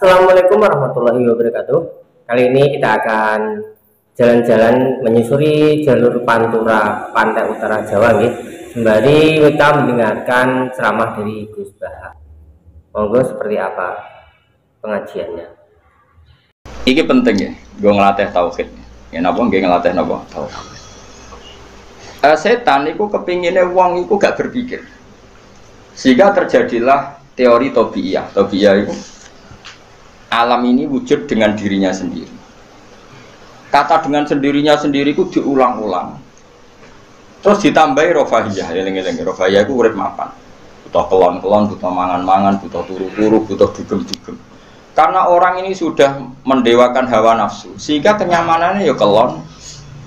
Assalamualaikum warahmatullahi wabarakatuh. Kali ini kita akan jalan-jalan menyusuri jalur Pantura, Pantai Utara Jawa nih. Sembari kita mendengarkan ceramah dari Gus Baha. Monggo seperti apa pengajiannya? Iki penting ya, gue ngelatih tauhid. Ya napa nggih ngelatih napa tauhid. Setan itu kepinginnya wong itu gak berpikir. Sehingga terjadilah teori Tobiyah. Tobiyah itu alam ini wujud dengan dirinya sendiri. Kata dengan sendirinya sendiri itu diulang-ulang. Terus ditambahi rofahiyah, eling-eling. Rofahiyah itu urip mapan. Butuh kelon-kelon, butuh mangan-mangan, butuh turu-turu, butuh dugem-dugem. Karena orang ini sudah mendewakan hawa nafsu, sehingga kenyamanannya ya kelon,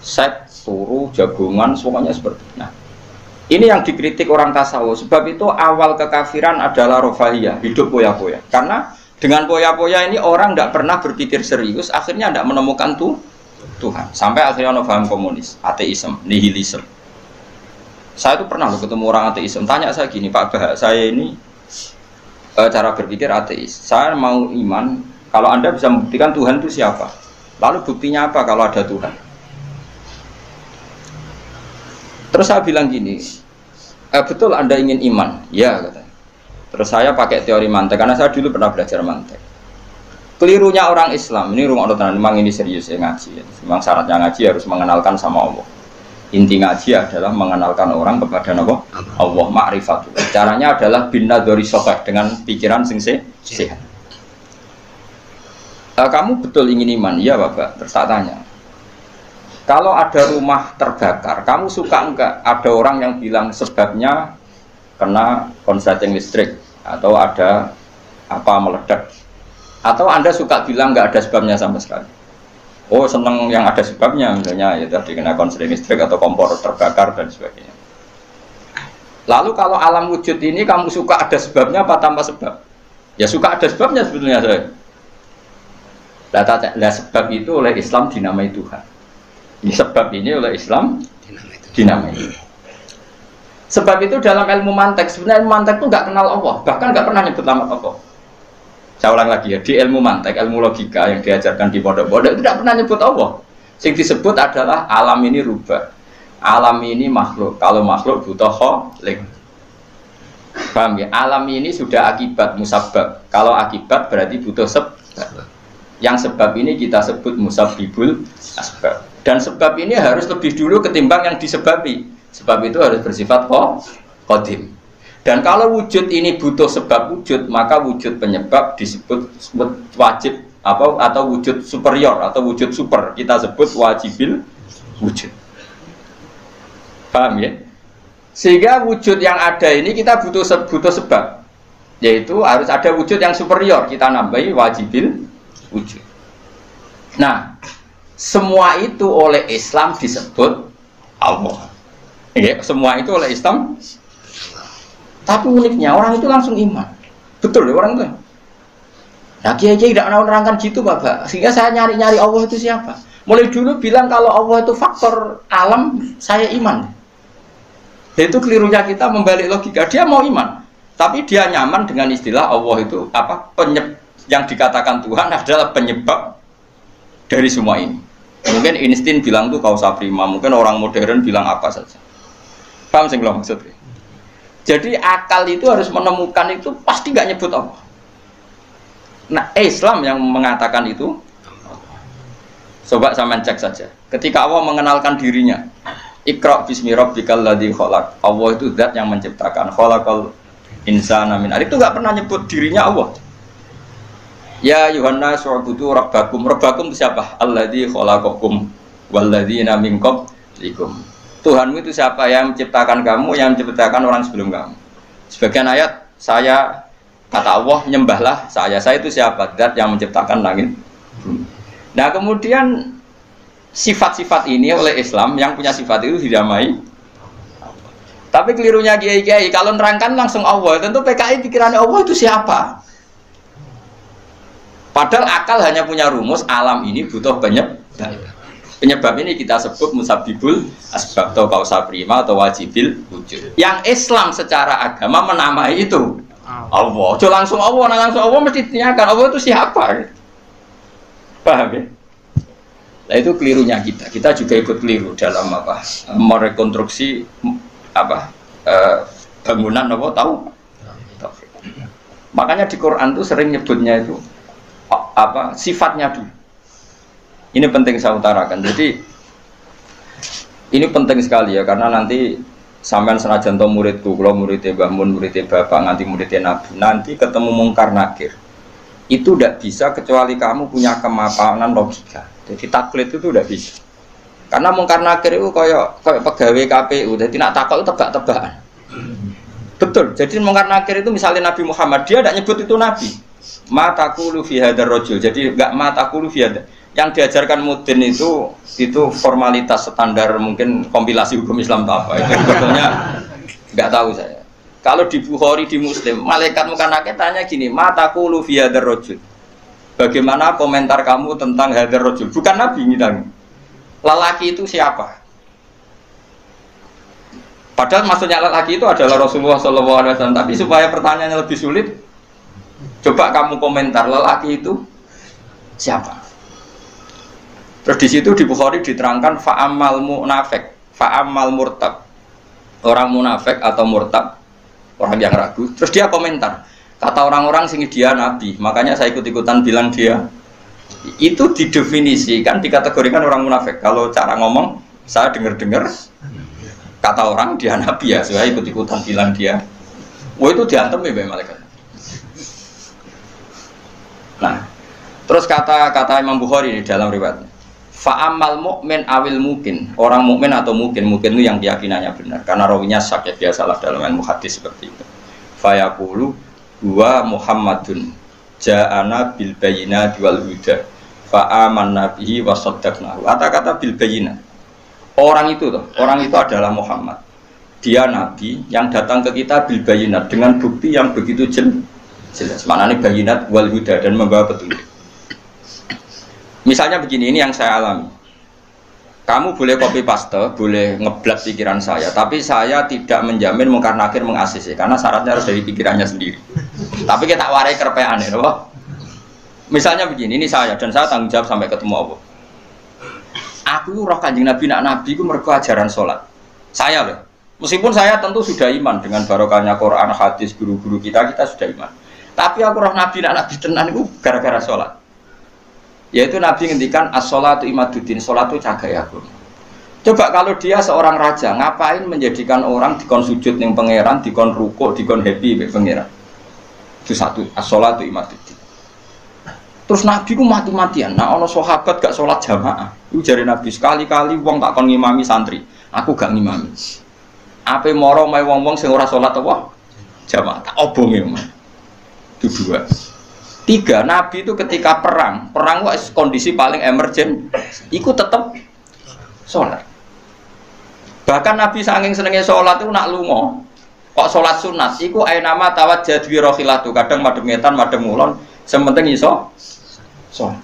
seks, turu, jagungan, semuanya seperti itu. Nah, ini yang dikritik orang tasawuf. Sebab itu awal kekafiran adalah rofahiyah, hidup poya-poya. Karena dengan poya-poya ini orang tidak pernah berpikir serius, akhirnya tidak menemukan Tuhan. Sampai akhirnya ono paham komunis, ateisme, nihilisme. Saya itu pernah ketemu orang ateisme, tanya saya gini, Pak Bah, saya ini cara berpikir ateis. Saya mau iman, kalau Anda bisa membuktikan Tuhan itu siapa? Lalu buktinya apa kalau ada Tuhan? Terus saya bilang gini, betul Anda ingin iman? Ya, katanya. Terus saya pakai teori mantek, karena saya dulu pernah belajar mantek. Kelirunya orang Islam, ini rumah Allah, memang ini serius ya ngaji. Memang syaratnya ngaji harus mengenalkan sama Allah. Inti ngaji adalah mengenalkan orang kepada Allah, ma'rifatul. Caranya adalah bin nadhari sahih, dengan pikiran sing sehat. Kamu betul ingin iman? Iya Bapak. Terus tak tanya, kalau ada rumah terbakar, kamu suka enggak ada orang yang bilang sebabnya kena konsleting listrik atau ada apa meledak, atau Anda suka bilang nggak ada sebabnya sama sekali? Oh seneng yang ada sebabnya, misalnya ya tadi kena konsleting listrik atau kompor terbakar dan sebagainya. Lalu kalau alam wujud ini kamu suka ada sebabnya apa tanpa sebab? Ya suka ada sebabnya sebetulnya saya. Nah, sebab itu oleh Islam dinamai Tuhan. Ini sebab ini oleh Islam dinamai. Sebab itu dalam ilmu mantek, sebenarnya ilmu mantek itu nggak kenal Allah, bahkan nggak pernah nyebut nama Allah. Saya ulang lagi ya, di ilmu mantek, ilmu logika yang diajarkan di pondok-pondok itu tidak pernah nyebut Allah. Yang disebut adalah alam ini rubah, alam ini makhluk. Kalau makhluk butuh kholik. Paham ya? Alam ini sudah akibat musabbab. Kalau akibat berarti butuh sebab. Yang sebab ini kita sebut musabbibul asbab. Dan sebab ini harus lebih dulu ketimbang yang disebabi. Sebab itu harus bersifat qadim. Dan kalau wujud ini butuh sebab wujud, maka wujud penyebab disebut wajib atau wujud superior atau wujud super. Kita sebut wajibil wujud. Paham ya? Sehingga wujud yang ada ini kita butuh sebab. Yaitu harus ada wujud yang superior, kita nambahi wajibil wujud. Nah, semua itu oleh Islam disebut Allah. Ya, semua itu oleh Islam. Tapi uniknya orang itu langsung iman. Betul ya orang itu. Nah kiai-kiai tidak menerangkan gitu Bapak. Sehingga saya nyari-nyari Allah itu siapa. Mulai dulu bilang kalau Allah itu faktor alam, saya iman. Itu kelirunya kita membalik logika. Dia mau iman, tapi dia nyaman dengan istilah Allah itu apa? Yang dikatakan Tuhan adalah penyebab dari semua ini. Mungkin Einstein bilang itu kausa prima, mungkin orang modern bilang apa saja. Paham sih belum maksudnya? Jadi akal itu harus menemukan itu pasti nggak nyebut Allah. Nah Islam yang mengatakan itu, coba sama cek saja. Ketika Allah mengenalkan dirinya, Iqra bismi rabbikal ladzi khalaq. Allah itu zat yang menciptakan. Khalaqal insana min 'alaq. Itu nggak pernah nyebut dirinya Allah. Ya Yuhannas wa'budu rabbakum. Rabbakum itu siapa? Alladzi khalaqakum walladzina min qablikum. Tuhanmu itu siapa? Yang menciptakan kamu, yang menciptakan orang sebelum kamu. Sebagian ayat, saya, kata Allah, nyembahlah saya. Saya itu siapa? Zat yang menciptakan langit. Nah kemudian sifat-sifat ini oleh Islam, yang punya sifat itu didamai. Tapi kelirunya kiai-kiai, kalau nerangkan langsung Allah, tentu PKI pikirannya Allah itu siapa? Padahal akal hanya punya rumus, alam ini butuh penyebab. Penyebab ini kita sebut musabbibul asbab atau kausa prima atau wajibil wujud. Yang Islam secara agama menamai itu Allah. Aja langsung Allah, nah langsung Allah mesti ditanyakan Allah itu siapa? Paham ya? Nah itu kelirunya kita. Kita juga ikut keliru dalam apa? Merekonstruksi apa? Bangunan apa tahu? Makanya di Quran tuh sering nyebutnya itu apa? Sifatnya dulu. Ini penting saya utarakan. Jadi ini penting sekali ya karena nanti sampean senajan to muridku, kalau muridnya Mbah Mun, muridnya Bapak, nganti muridnya Nabi, nanti ketemu mungkar nakir. Itu tidak bisa kecuali kamu punya kemapanan logika. Jadi taklid itu tidak bisa. Karena mungkar nakir itu kayak pegawai KPU, jadi nak takut itu tebak-tebakan. Betul. Jadi mungkar nakir itu misalnya Nabi Muhammad, dia tidak nyebut itu Nabi. Ma taqulu fi hadzal rajul. Jadi enggak ma taqulu fi hadzal. Yang diajarkan Mudin itu formalitas standar mungkin kompilasi hukum Islam atau apa itu sebetulnya nggak tahu saya. Kalau di Bukhari di Muslim malaikat muka nakir tanya gini, mataku fi hadzal rajul, bagaimana komentar kamu tentang hadzal rajul? Bukan Nabi ini tanya. Lelaki itu siapa? Padahal maksudnya lelaki itu adalah Rasulullah SAW. Tapi supaya pertanyaannya lebih sulit, coba kamu komentar lelaki itu siapa? Terus di situ di Bukhari diterangkan fa'amal munafik, fa'amal murtab. Orang munafik atau murtab, orang yang ragu. Terus dia komentar, kata orang-orang sini dia nabi, makanya saya ikut-ikutan bilang dia. Itu didefinisikan, dikategorikan orang munafik. Kalau cara ngomong, saya dengar-dengar kata orang dia nabi ya, saya ikut-ikutan bilang dia. Wah itu diantem ya malaikat. Nah, terus kata Imam Bukhari di dalam riwayatnya. Fa'amal mu'min awil mungkin, orang mukmin atau mungkin itu yang keyakinannya benar karena rawinya syak ya biasalah dalam ilmu hadis seperti itu. Fayaqulu huwa Muhammadun ja'ana bil bayyinati wal huda fa'amanna bihi wa saddaqnahu. Kata-kata bil bayyinah. Orang itu adalah Muhammad. Dia nabi yang datang ke kita bil bayyinat dengan bukti yang begitu jelas. Maknanya bayyinat wal huda dan membawa petunjuk. Misalnya begini, ini yang saya alami. Kamu boleh copy paste, boleh ngeblak pikiran saya, tapi saya tidak menjamin mungkar nakir meng-ACC karena syaratnya harus dari pikirannya sendiri. Tapi kita warai kerpean ya, loh. Misalnya begini, ini saya dan saya tanggung jawab sampai ketemu Allah. Aku roh Kanjeng Nabi nak nabi ku mergo ajaran salat. Saya loh. Meskipun saya tentu sudah iman dengan barokahnya Quran, hadis, guru-guru kita sudah iman. Tapi aku roh Nabi nak nabi tenan itu gara-gara salat. Yaitu Nabi ngendikan as-sholatu imaduddin, sholat itu cagai aku. Coba kalau dia seorang raja, ngapain menjadikan orang dikon sujud ning pangeran, dikon rukuk, dikon happy be pangeran. Itu satu, as-sholatu imaduddin. Terus Nabi ku mati-matian. Nah ono sahabat gak sholat jamaah. Itu jari Nabi sekali-kali wong tak kon ngimami santri, aku gak ngimami. Ape moro mae wong-wong sing ora sholat apa? Jamaah tak obonge. Itu dua. Tiga, Nabi itu ketika perang kondisi paling emergen, ikut tetap sholat. Bahkan Nabi saking senengnya sholat itu nak lungo, kok sholat sunat, iku ainama tawat jadwi rohilatu, kadang madem ngetan, madem ngulon, sementing iso sholat.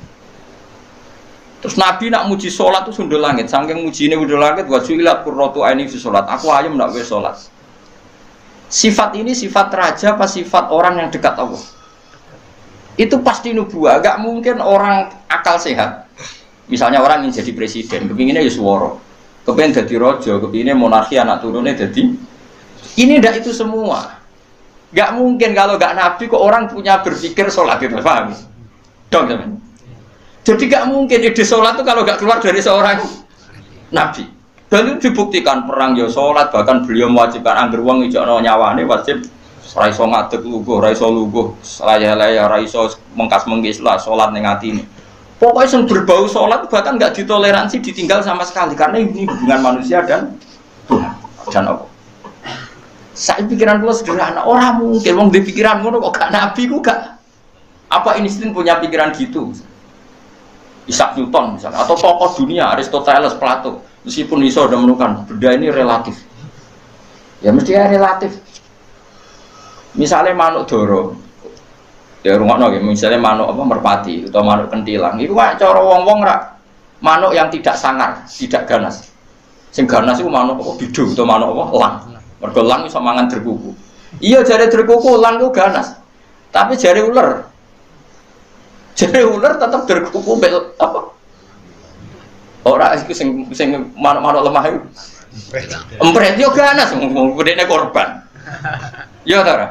Terus Nabi nak muji sholat itu sundul langit, saking muji ini sundul langit, wajuilat kurrotu aini fi sholat, aku ayam nak wes sholat. Sifat ini sifat raja apa sifat orang yang dekat Allah? Itu pasti nubuah, gak mungkin orang akal sehat. Misalnya orang ingin jadi presiden, kepinginnya ya suworo, kepingin jadi rojo, kepinginnya monarki anak turunnya jadi. Ini ndak itu semua. Gak mungkin kalau gak nabi kok orang punya berpikir sholat itu, paham? Dong teman. Jadi gak mungkin ide sholat itu kalau gak keluar dari seorang nabi. Dan itu dibuktikan perang ya sholat, bahkan beliau mewajibkan angger wong ijakno nyawane wajib. Raiso ngadeg luguh, raiso luguh, selaya-laya, raiso mengkas-mengkis lah, sholat ning atine. Pokoknya yang berbau sholat bahkan nggak ditoleransi, ditinggal sama sekali karena ini hubungan manusia dan Tuhan dan Allah. Saya pikiran gue sederhana, orang mungkin wong di pikiran ngono kok gak nabi ku gak. Apa Einstein punya pikiran gitu? Isaac Newton misalnya, atau tokoh dunia Aristoteles, Plato, meskipun iso udah menemukan benda ini relatif. Ya mesti relatif. Misalnya manuk doro, ya rungokno nggih, misalnya manuk apa merpati atau manuk kentilang, itu kan cara wong-wong rak manuk yang tidak sangar, tidak ganas. Sing ganas itu manuk apa bidu atau manuk apa elang. Mergo elang iso mangan derkuku. Iya jari derkukulan ku ganas. Tapi jari ular. Jari ular tetap derkuku bel apa? Ora iku sing manuk-manuk lemah iku. Empret yo ganas wong gedene korban. Yo ta ora?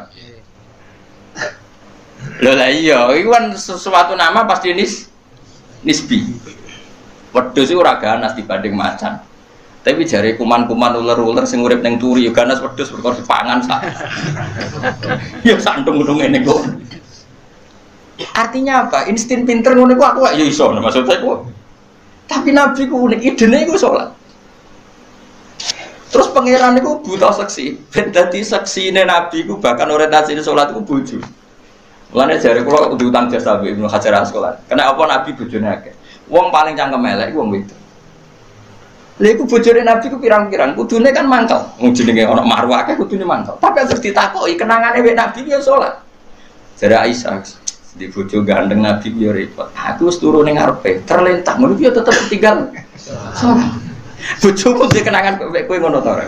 Lho lah iya, iku kan sesuatu nama pasti nisbi. Wedhus iku ora ganas dibanding macan. Tapi jare kuman-kuman ular-ular sing urip ning turi yo ganas wedhus perkara dipangan sak. Ya santung-untung ngene kok. Artinya apa? Insting pinter ngono iku aku ya iso maksud saya kok. Tapi Nabi ku unik idene iku salat. Terus pangeran iku buta seksi. Ben dadi seksine Nabi ku bahkan orientasine salat iku bojo. Mulane jare kula kudu utang jasa Ibnu Hajar Asqalani. Kena apa Nabi bojone akeh. Wong paling cangkem elek wong wedok. Lha iku bojone Nabi ku pirang-pirang, kudune kan mangkel. Wong jenenge ana marwah akeh kudune mangkel. Tapi terus ditakoki kenangane wek Nabi ya salat. Jare Aisyah, di bojo gandeng Nabi yo repot. Aku wis turu ning ngarepe, terlentang ngono yo tetep tinggal. Salat. Bojoku dhe kenangan wek kowe ngono ta ora?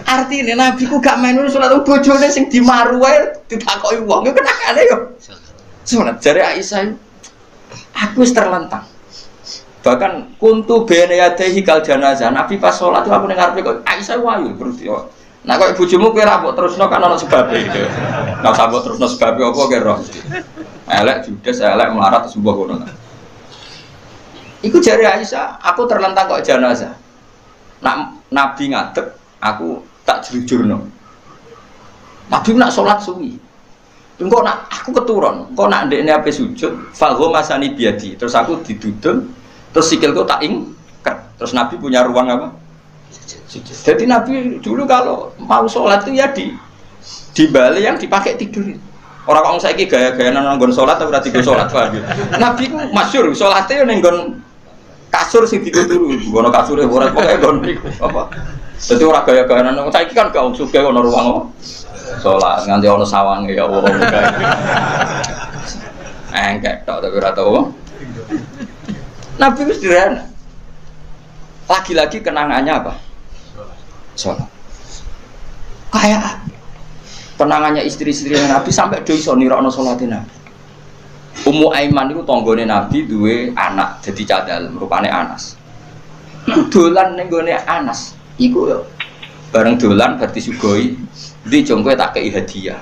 Artine Nabi ku gak main salat bojone sing dimaru wae ditakoki wong yo kenangane yo. Salat jare Aisyah, aku wis terlentang. Bahkan kuntu bene yadehi kal janazah. Nabi pas salat aku ning ngarepe kok Aisyah wayu berarti yo. Nah kok bojomu kowe ra mbok terusno kan ana sebabe gitu. Nek sambut terusno sebabe apa kowe roh. Elek judes elek melarat sebuah ngono. Iku jari Aisyah, aku terlentang kok jenazah. Nak Nabi ngadeg, aku tak jujurno. Nabi nak salat suwi. Engko nak aku keturun, engko nak ndekne ape sujud, fagho masani biadi. Terus aku didudul, terus sikilku tak ingkat. Terus Nabi punya ruang apa? Sujud. Jadi Nabi dulu kalau mau sholat itu ya di balik yang dipakai tidur. Orang orang saiki gaya-gaya nanggon sholat tapi rati sholat paham. Nabi ku masyhur sholatnya nenggon kasur sing dikuturu, gono kasure ora pokoke nggon apa. Dadi ora gaya-gaya nang saiki kan gak usah gawe ono ruang apa. Sholat nganti ono sawange ya Allah muga. Engkek tok tapi ora tau. Nabi wis sederhana. Lagi-lagi kenangannya apa? Sholat. Kayak kenangannya istri-istri Nabi sampai do iso nirakno salate Nabi. Ummu Aiman itu tanggane Nabi duwe anak jadi cadal rupane Anas. Dolan ning gone Anas. Iku yo bareng dolan berarti sugoi ndi jongkoe tak kei hadiah.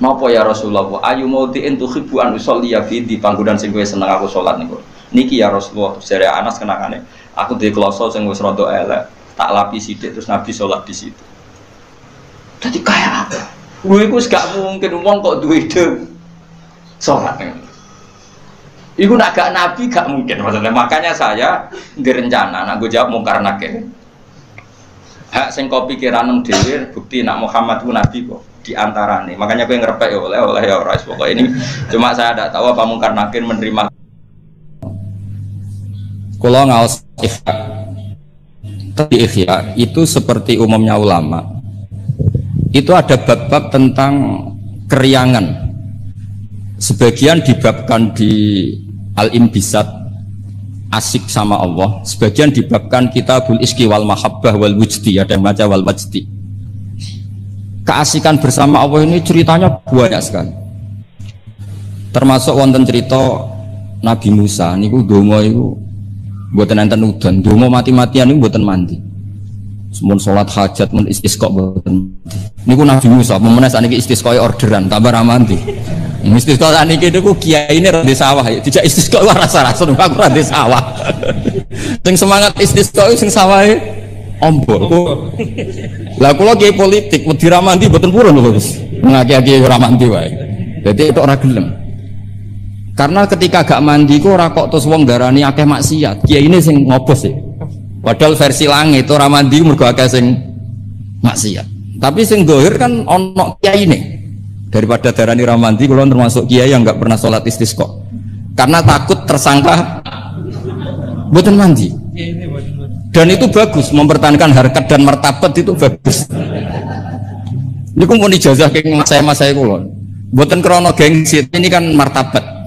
Napa ya Rasulullah? Ayu maudiin tuhibbu an usolliya fi di panggonan sing kowe seneng aku salat niku. Niki ya Rasulullah, jare Anas kenangane. Aku duwe kloso sing wis rada elek, tak lapi sithik terus Nabi salat di situ. Dadi kaya apa? Lho iku gak mungkin wong kok duwe ide salat niku. Iku nak gak Nabi gak mungkin maksudnya. Makanya saya direncana nak gue jawab mungkar nakir. Hak sing kau pikiranem dhewe bukti nak Muhammad ku Nabi kok diantarane. Makanya gue ngerepek ya oleh ya ora pokok ini. Cuma saya tidak tahu apa mungkar nakir menerima. Kalau ngaos ikhya itu seperti umumnya ulama. Itu ada bab-bab tentang keriangan. Sebagian dibabkan di Al-Imbisat asik sama Allah, sebagian dibabkan Kitabul Iski wal Mahabbah wal Wujdi, ada yang baca wal Wujdi. Keasikan bersama Allah ini ceritanya banyak sekali. Termasuk wonten cerita Nabi Musa niku donga iku mboten enten udan, donga mati-matian niku mboten mandi. Mun salat hajat mun istisqa mboten. Niku Nabi Musa memenes saniki istisqa orderan tambah ra mandi. Istisqa saniki niku kiyaine ra di sawah, dijak istisqa rasa-rasa aku ra di sawah. Sing semangat istisqa sing sawahe ombo. Lah kula kiai politik wedi ra mandi mboten purun lho Gus. Ngaki-aki ora mandi wae. Dadi tok ora gelem. Karena ketika gak mandi ku ora kok terus wong darani akeh maksiat. Kiyaine sing ngobos sih. Padahal versi langit ora mandi mergo akeh sing maksiat. Tapi sing dohir kan ono kiyaine. Daripada darani ora mandi kula termasuk kiai yang enggak pernah sholat istisqa. Karena takut tersangka mboten mandi. Dan itu bagus mempertahankan harkat dan martabat itu bagus. Niku mun ijazah keng saya kula. Mboten krana gengsi, ini kan martabat.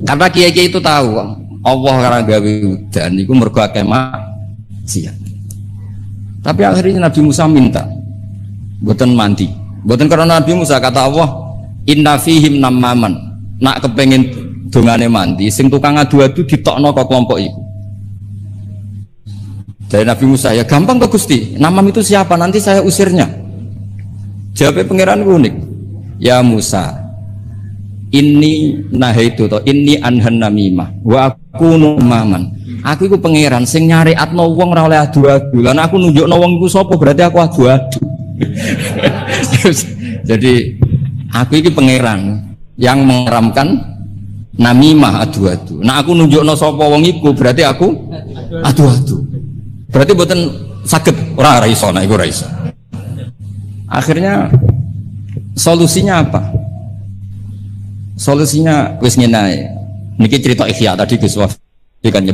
Karena kiai-kiai itu tahu Allah karena gawe udan niku mergo akeh maksiat. Tapi akhirnya Nabi Musa minta Mboten mandi. Mboten karena Nabi Musa kata Allah, inna fihim namaman. Nak kepengin dongane mandi, sing tukang adu-adu ditokno ke kelompok iku. Dari Nabi Musa, ya gampang kok Gusti. Namam itu siapa? Nanti saya usirnya. Jawabnya pangeran unik. Ya Musa, ini nahaitu to, ini anhan namimah. Wa aku numaman. Aku iku pangeran sing nyariatno wong ora oleh adu-adu. Lan aku nunjukno wong iku sapa berarti aku adu-adu. Jadi aku iki pangeran yang mengeramkan namimah adu-adu. Nah aku nunjukno sapa wong iku berarti aku adu-adu. Berarti buatan sakit orang raiso, nah itu raiso. Akhirnya solusinya apa? Solusinya wis ngene. Niki cerita Ihya tadi Gus Waf. Kan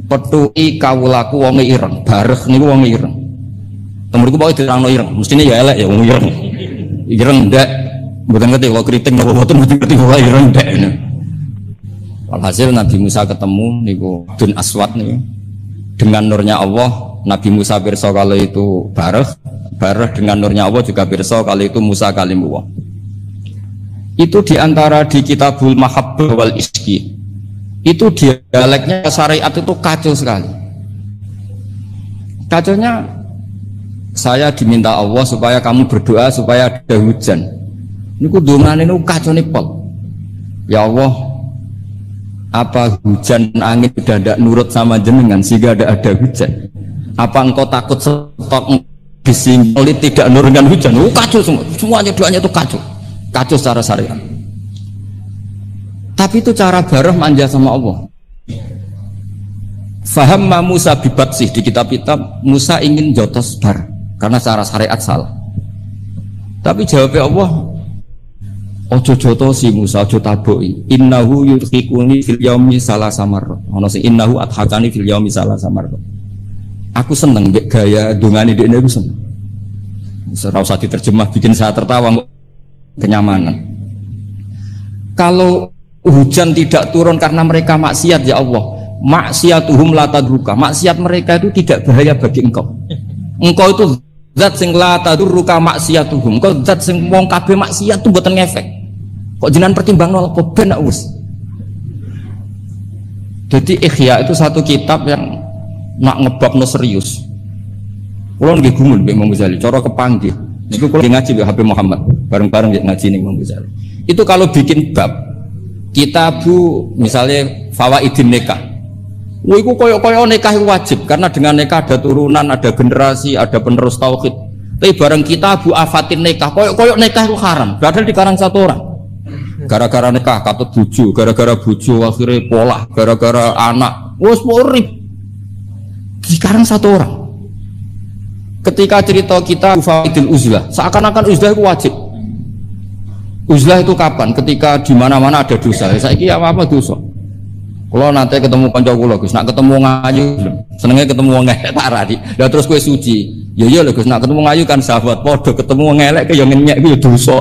petui kawulaku wong ireng, bareh niku wong ireng. Temenku pokoke dirangno ireng, mestine ya elek ya wong ireng. Ireng ndak mboten ngerti kalau kriting napa mboten ngerti kok ireng ndak. Walhasil Nabi Musa ketemu niku Dun Aswad niku. Dengan nurnya Allah, Nabi Musa pirsa kalau itu bareh dengan nurnya Allah juga pirsa kalau itu Musa kalimullah. Itu diantara di Kitabul Mahabbah wal Iski. Itu dialeknya syariat itu kacau sekali. Kacaunya, saya diminta Allah supaya kamu berdoa supaya ada hujan. Ini kudungan ini kacau nih pol. Ya Allah, apa hujan angin sudah tidak nurut sama jenengan sehingga ada hujan? Apa engkau takut stok disingkoli tidak nurunkan hujan? Kacau semua, semuanya doanya itu kacau secara syariat. Tapi itu cara barah manja sama Allah. Faham Musa bibatsih di kitab-kitab Musa ingin jotos bar karena cara syariat salah. Tapi jawabnya Allah, ojo jotosi Musa, ojo taboki. Innahu yudhikuni fil yaumi salasa marrat. Ono sing innahu adhakani fil yaumi salasa marrat. Aku seneng mbek gaya dongane dekne iku seneng. Ora usah diterjemah bikin saya tertawa kenyamanan. Kalau hujan tidak turun karena mereka maksiat ya Allah, maksiatuhum la tadruka. Maksiat mereka itu tidak bahaya bagi engkau. Engkau itu zat sing la tadruka maksiatuhum. Engkau zat sing wong kabeh maksiat itu mboten ngefek. Kok jenengan pertimbangno apa ben wis. Jadi Ihya itu satu kitab yang nak ngebabno serius. Kulo nggih gumun mbek Imam Ghazali, cara kepanggih. Niku kulo ngaji mbek Habib Muhammad, bareng-bareng nggih ngaji ning Imam Ghazali. Itu kalau bikin bab kitabu misalnya fawaidin nikah. Wah, itu koyo-koyo nikah itu wajib karena dengan nikah ada turunan, ada generasi, ada penerus tauhid. Tapi bareng kitabu afatin nikah, koyo-koyo nikah itu haram. Padahal dikarang satu orang. Gara-gara nikah katut buju, gara-gara buju akhirnya pola, gara-gara anak. Wes rib. Dikarang satu orang. Ketika cerita kita fawaidil uzlah, seakan-akan uzlah itu wajib. Uzlah itu kapan? Ketika di mana-mana ada dosa. Saya kira apa dosa? Kalau nanti ketemu kanca kula Gus, nak ketemu ngayu, senengnya ketemu wong elek parah di. Lah terus kowe suci. Ya iya lho Gus, nak ketemu ngayu kan sahabat, padha ketemu wong elek ya ngenyek ku ya dosa.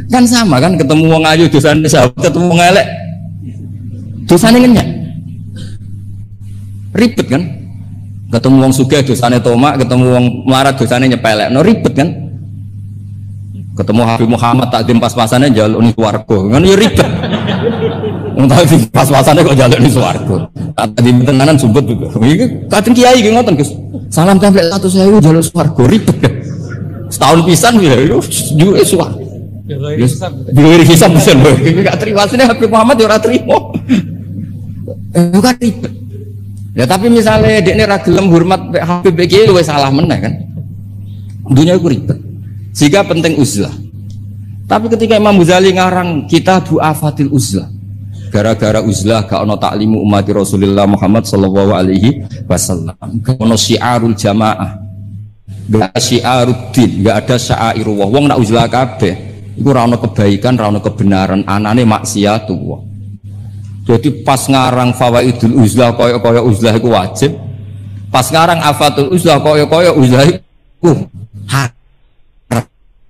Kan sama kan ketemu wong ayu dosane sahabat, ketemu wong elek dosane ngenyek. Ribet kan? Ketemu wong sugih dosane tomak, ketemu wong melarat dosane nyepelek. No ribet kan? Ketemu Habib Muhammad takdim pas-pasannya jaluk ning swarga. Kan ya ribet. Wong takdim pas-pasannya kok jaluk ning swarga. Takdim tenanan sumpet juga. Iki kadang kiai iki ngoten, Gus. Salam template 100.000 jaluk swarga ribet deh. Setahun pisan ya yo swarga. Diri hisab bisa lho. Enggak terima sini Habib Muhammad ya ora trimo. Bukan ribet. Ya tapi misalnya dekne ra gelem hormat Habib iki luwih salah meneh kan. Dunia iku ribet. Sehingga penting uzlah. Tapi ketika Imam Ghazali ngarang Kitabul Afatil Uzlah, gara-gara uzlah gak ono taklimu umat Rasulullah Muhammad sallallahu alaihi wasallam, gak ono syiarul jamaah, gak syiarud din, gak ada syairullah. Wong nak uzlah kabeh iku ora ono kebaikan, ora ono kebenaran, anane maksiatullah. Jadi pas ngarang fawaidul uzlah kaya-kaya uzlah iku wajib, pas ngarang afatul uzlah kaya-kaya uzlah iku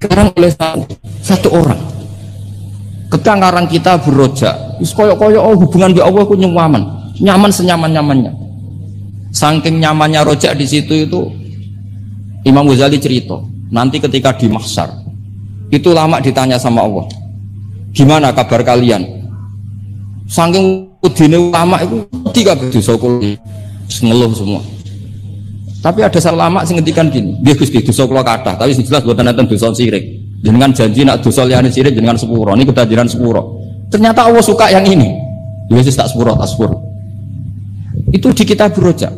sekarang oleh satu orang. Ketika ngarang kita beroja, is koyok hubungan dengan Allah ku nyaman senyaman-nyamannya. Saking nyamannya rojak di situ itu Imam Ghazali cerita, nanti ketika di mahsyar itu ulama ditanya sama Allah, gimana kabar kalian? Saking udine ulama itu tiga dosa kula ngeluh semua. Tapi ada ulama sing ngendikan gini, nggih Gusti dosa kula kathah, tapi sing jelas boten enten dosa sirik. Jenengan janji nak dosa liyane sirik jenengan sepuro, niku kedajiran sepuro. Ternyata Allah suka yang ini. Yesus tak sepuro, tak sepuro. Itu di kitab Roja.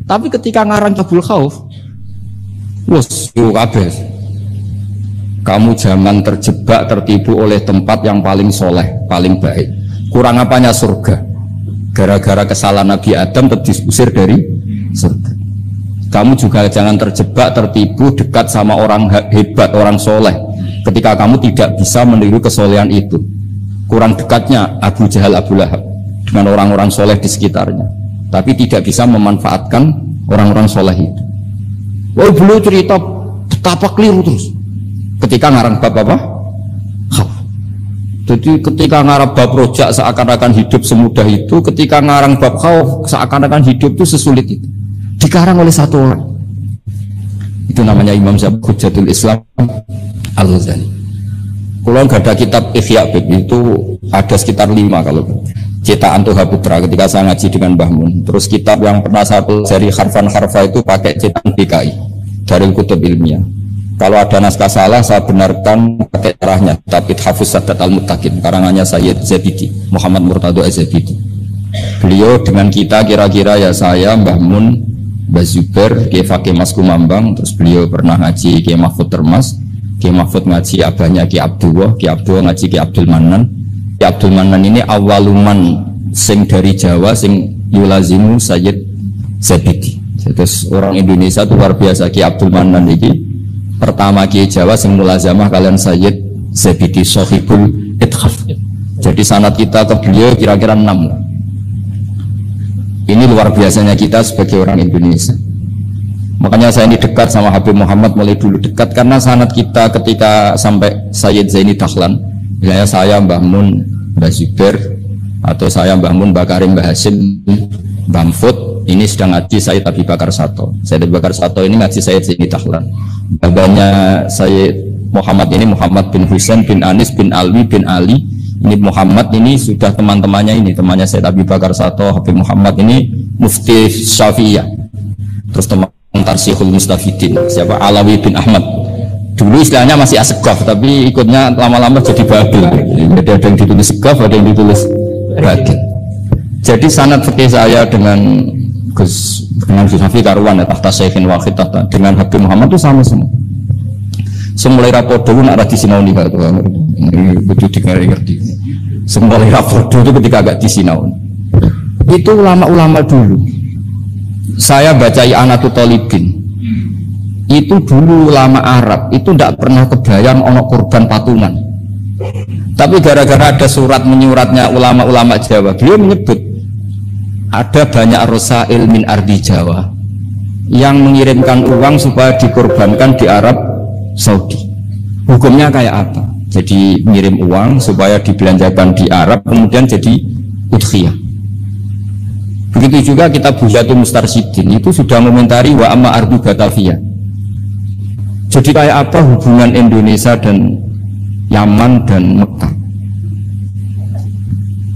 Tapi ketika ngarang Tabul Khauf, wes yo kabeh. Kamu jangan terjebak tertipu oleh tempat yang paling soleh, paling baik. Kurang apanya surga? Gara-gara kesalahan Nabi Adam terusir dari surga. Kamu juga jangan terjebak tertipu dekat sama orang hebat, orang soleh. Ketika kamu tidak bisa meniru kesolehan itu. Kurang dekatnya Abu Jahal, Abu Lahab dengan orang-orang soleh di sekitarnya. Tapi tidak bisa memanfaatkan orang-orang soleh itu. Wah, beliau cerita betapa keliru terus. Ketika ngarang bab apa? Khauf. Jadi ketika ngarang bab rojak seakan-akan hidup semudah itu, ketika ngarang bab khauf seakan-akan hidup itu sesulit itu. Dikarang oleh satu orang. Itu namanya Imam Hujjatul Islam Al-Ghazali. Kalau nggak ada kitab Ihya itu ada sekitar 5 kalau cetakan Toha Putra ketika saya ngaji dengan Mbah Mun. Terus kitab yang pernah saya pelajari harfan harfa itu pakai cetakan DKI dari Kutub Ilmiah. Kalau ada naskah salah saya benarkan pakai caranya. Tapi Hafiz Sadat Al-Muttaqin karangannya Sayyid Zabidi Muhammad Murtado Az-Zabidi. Beliau dengan kita kira-kira ya saya Mbah Mun, Mbah Zubair, Kiai Fakih Mas Kumambang. Terus beliau pernah ngaji Kiai Mahfud Termas, Kiai Mahfud ngaji abahnya Kiai Abdullah ngaji Kiai Abdul Manan. Kiai Abdul Manan ini awaluman sing dari Jawa sing yulazimu Sayyid Zabidi. Terus orang Indonesia itu luar biasa. Kiai Abdul Manan ini pertama Kiai Jawa sing mulazamah kalian Sayyid Zabidi Sohibul Ithaf. Jadi sanad kita ke beliau kira-kira 6. Ini luar biasanya kita sebagai orang Indonesia. Makanya saya ini dekat sama Habib Muhammad mulai dulu dekat karena sanad kita ketika sampai Sayyid Zaini Dahlan, misalnya saya Mbah Mun, Mbah Zubair, atau saya Mbah Mun, Mbah Karim, Mbah Hasim, Mbah Mfud, ini sedang ngaji Sayyid Abi Bakar Sato. Sayyid Abi Bakar Sato ini ngaji Sayyid Zaini Dahlan. Babanya Sayyid Muhammad ini Muhammad bin Husain bin Anis bin Alwi bin Ali. Ini Muhammad ini sudah teman-temannya ini, temannya Sayyid Abi Bakar Sato, Habib Muhammad ini Mufti Syafi'iyah. Terus teman Tarsihul Mustafidin, siapa Alawi bin Ahmad. Dulu istilahnya masih Asegaf, tapi ikutnya lama-lama jadi Babil. Jadi ada yang ditulis Segaf, ada yang ditulis Babil. Jadi sanad fikih saya dengan Gus Hafi Karuan ya, tahta Syekhin Wahid tahta dengan Habib Muhammad itu sama semua. Semulai rapodo nak ada di sinau nih kalau ini betul ngerti. Semulai rapodo itu ketika agak di sinau. Itu ulama-ulama dulu. Saya baca I'anatul Talibin. Itu dulu ulama Arab itu tidak pernah kebayang ono korban patungan. Tapi gara-gara ada surat menyuratnya ulama-ulama Jawa, beliau menyebut ada banyak rosail min ardi Jawa yang mengirimkan uang supaya dikorbankan di Arab Saudi. Hukumnya kayak apa? Jadi ngirim uang supaya dibelanjakan di Arab kemudian jadi udhiyah. Begitu juga kitab Buhyatul Mustarsyidin itu sudah komentari wa amma ardu Batavia. Jadi kayak apa hubungan Indonesia dan Yaman dan Mekah.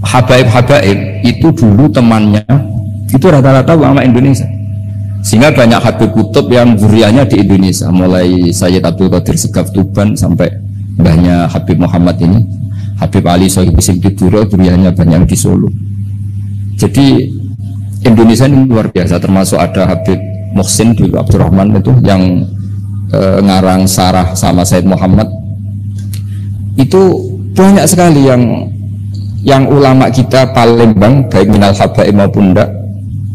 Habaib-habaib itu dulu temannya itu rata-rata ulama Indonesia. Sehingga banyak Habib Kutub yang zurianya di Indonesia, mulai Sayyid Abdul Qadir Segaf Tuban sampai banyak Habib Muhammad ini, Habib Ali Sohib Simtiduro, zurianya banyak di Solo. Jadi Indonesia ini luar biasa, termasuk ada Habib Muhsin di Abdurrahman itu yang ngarang sarah sama Said Muhammad. Itu banyak sekali yang ulama kita Palembang baik minal habaib maupun enggak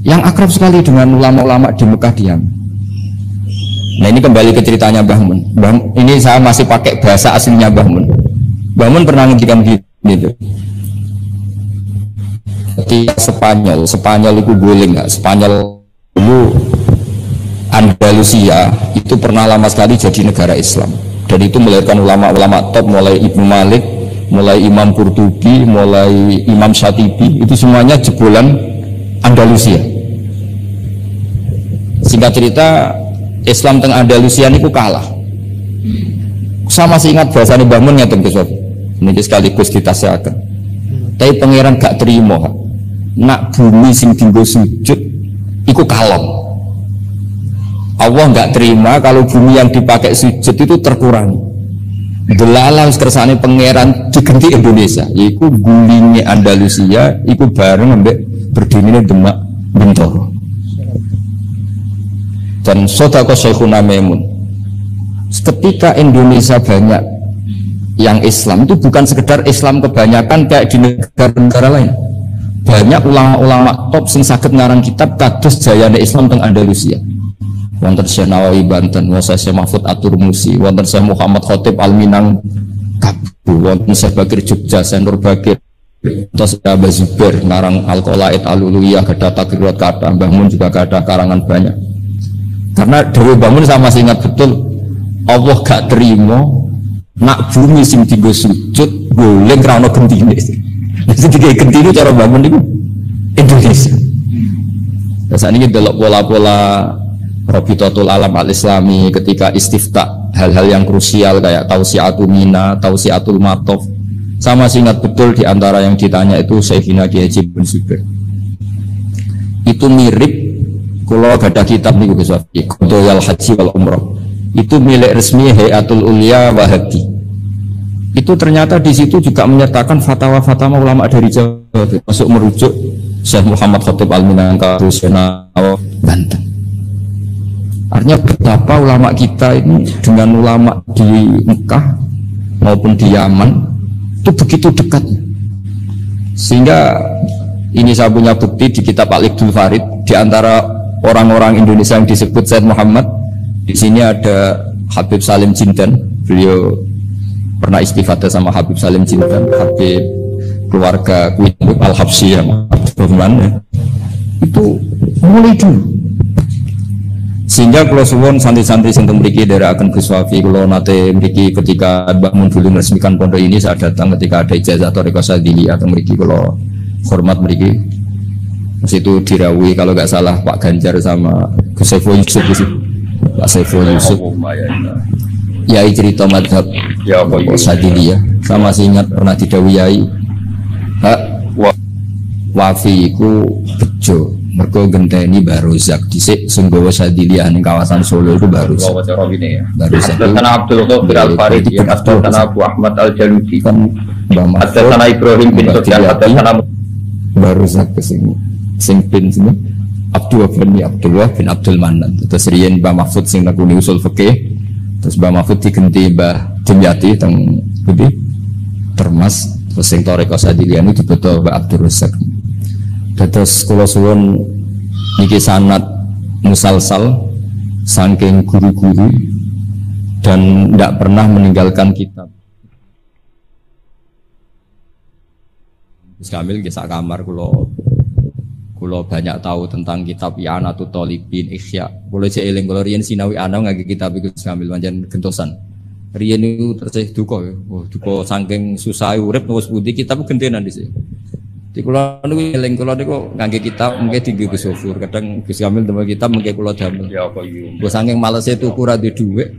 yang akrab sekali dengan ulama-ulama di Mekah diam. Nah ini kembali ke ceritanya Mbah Mun. Ini saya masih pakai bahasa aslinya Mbah Mun. Mbah Mun pernah ngendikan gitu. Di Spanyol itu boleh nggak? Spanyol dulu Andalusia itu pernah lama sekali jadi negara Islam dan itu melahirkan ulama-ulama top mulai Ibnu Malik, mulai Imam Qurtubi, mulai Imam Syatibi, itu semuanya jebolan Andalusia. Singkat cerita Islam teng Andalusia niku kalah. Sama masih ingat bahasane Mbah Mun ngeten Gus. Niki sekaligus ditasehaken. Tapi pangeran gak terima. Nak bumi sing dienggo sujud iku kalong. Allah nggak terima kalau bumi yang dipakai sujud itu terkurangi. Delalah kersane pangeran digenti Indonesia, yaiku gulingnya Andalusia, iku bareng ambek berdirinya Demak Bintoro. Dan sodako Syekhuna Maimun. Ketika Indonesia banyak yang Islam itu bukan sekedar Islam kebanyakan kayak di negara-negara lain. Banyak ulama-ulama top sing saged ngarang kitab kados jayane Islam teng Andalusia. Wonten Syekh Nawawi Banten, wonten Syekh Mahfud At-Turmusi, wonten Syekh Muhammad Khotib Al-Minang Kabu, wonten Syekh Bakir Jogja, Syekh Nur Bakir, terus Abah Zubair ngarang Al-Qolaid Al-Uluyah, Gadah Takrirat Kata, Mbah Mun juga ada karangan banyak. Karena dari Mbah Mun sama masih ingat betul, Allah gak terima nak bumi sing dienggo sujud boleh krana gentine. Sing digawe gentine cara Mbah Mun niku Indonesia. Terus ini delok pola-pola Rabitatul Alam Al-Islami ketika istiftah hal-hal yang krusial kayak Tausiatul Mina, Tausiatul Matof. Sama ingat betul di antara yang ditanya itu Syekhina Kiai Haji bin Zubair. Itu mirip kalau ada kitab nih Gus Wafi, Qudhoyal Haji wal Umrah. Itu milik resmi Hayatul Ulia Wahabi. Itu ternyata di situ juga menyertakan fatwa-fatwa ulama dari Jawa, masuk merujuk Syekh Muhammad Khotib Al-Minangkabau, Syekh Nawawi Banten. Artinya betapa ulama kita ini dengan ulama di Mekah maupun di Yaman itu begitu dekat, sehingga ini saya punya bukti di kitab Al-Iqdul Farid. Di antara orang-orang Indonesia yang disebut Said Muhammad, di sini ada Habib Salim Jindan. Beliau pernah istifadah sama Habib Salim Jindan, Habib keluarga Kuitub Al-Habsyi yang itu mulai dulu. Sehingga kalau suwon santri-santri sing mriki akan Gus Wafi, kalau nate mriki ketika Mbah Mun dulu meresmikan pondok ini, saya datang ketika ada ijazah Thariqah Sadiliyah atau mriki kalau hormat mriki. Situ dirawuhi kalau nggak salah Pak Ganjar sama Gus Saiful Yusuf di situ. Pak Saiful Yusuf. Yai cerita madhab ya Sadiliyah. Sama masih ingat pernah didhawuhi Yai. Hak Wafi iku bejo. Mergo genteni Mbah Rozak dhisik sing gawa Sadiliyah ning kawasan Solo itu Mbah Rozak. Mbah Rozak. Tanah Abdul Qadir Al-Farid, Tanah Abu Ahmad Al-Jaludi, Tanah Ibrahim bin Sufyan, Tanah Mbah Rozak sing bin sini Abdullah bin Abdul Manan. Terus riyen Mbah Mahfud sing nekuni usul fikih. Terus Mbah Mahfud digenti Mbah Dimyati teng Budi Termas. Terus sing Thariqah Sadiliyah itu dibeto Mbah Abdul Razak. Terus kula suwun niki sanad musalsal saking guru-guru dan tidak pernah meninggalkan kitab. Gus Kamil nggih sak kamar kula banyak tahu tentang kitab I'anatul Thalibin, Ihya. Kula cek eling kula riyen sinau ana ngangge kitab Gus Kamil pancen gentosan. Riyen niku terus duka ya. Duka saking susah urip wis pundi kitab gentenan dhisik. Di kula niku eling kula niku ngangge kitab mengke tinggi Gus Sofur, kadang Gus Kamil damel kitab mengke kula damel. Ya apa iki. Gus saking malese tuku ora duwe dhuwit.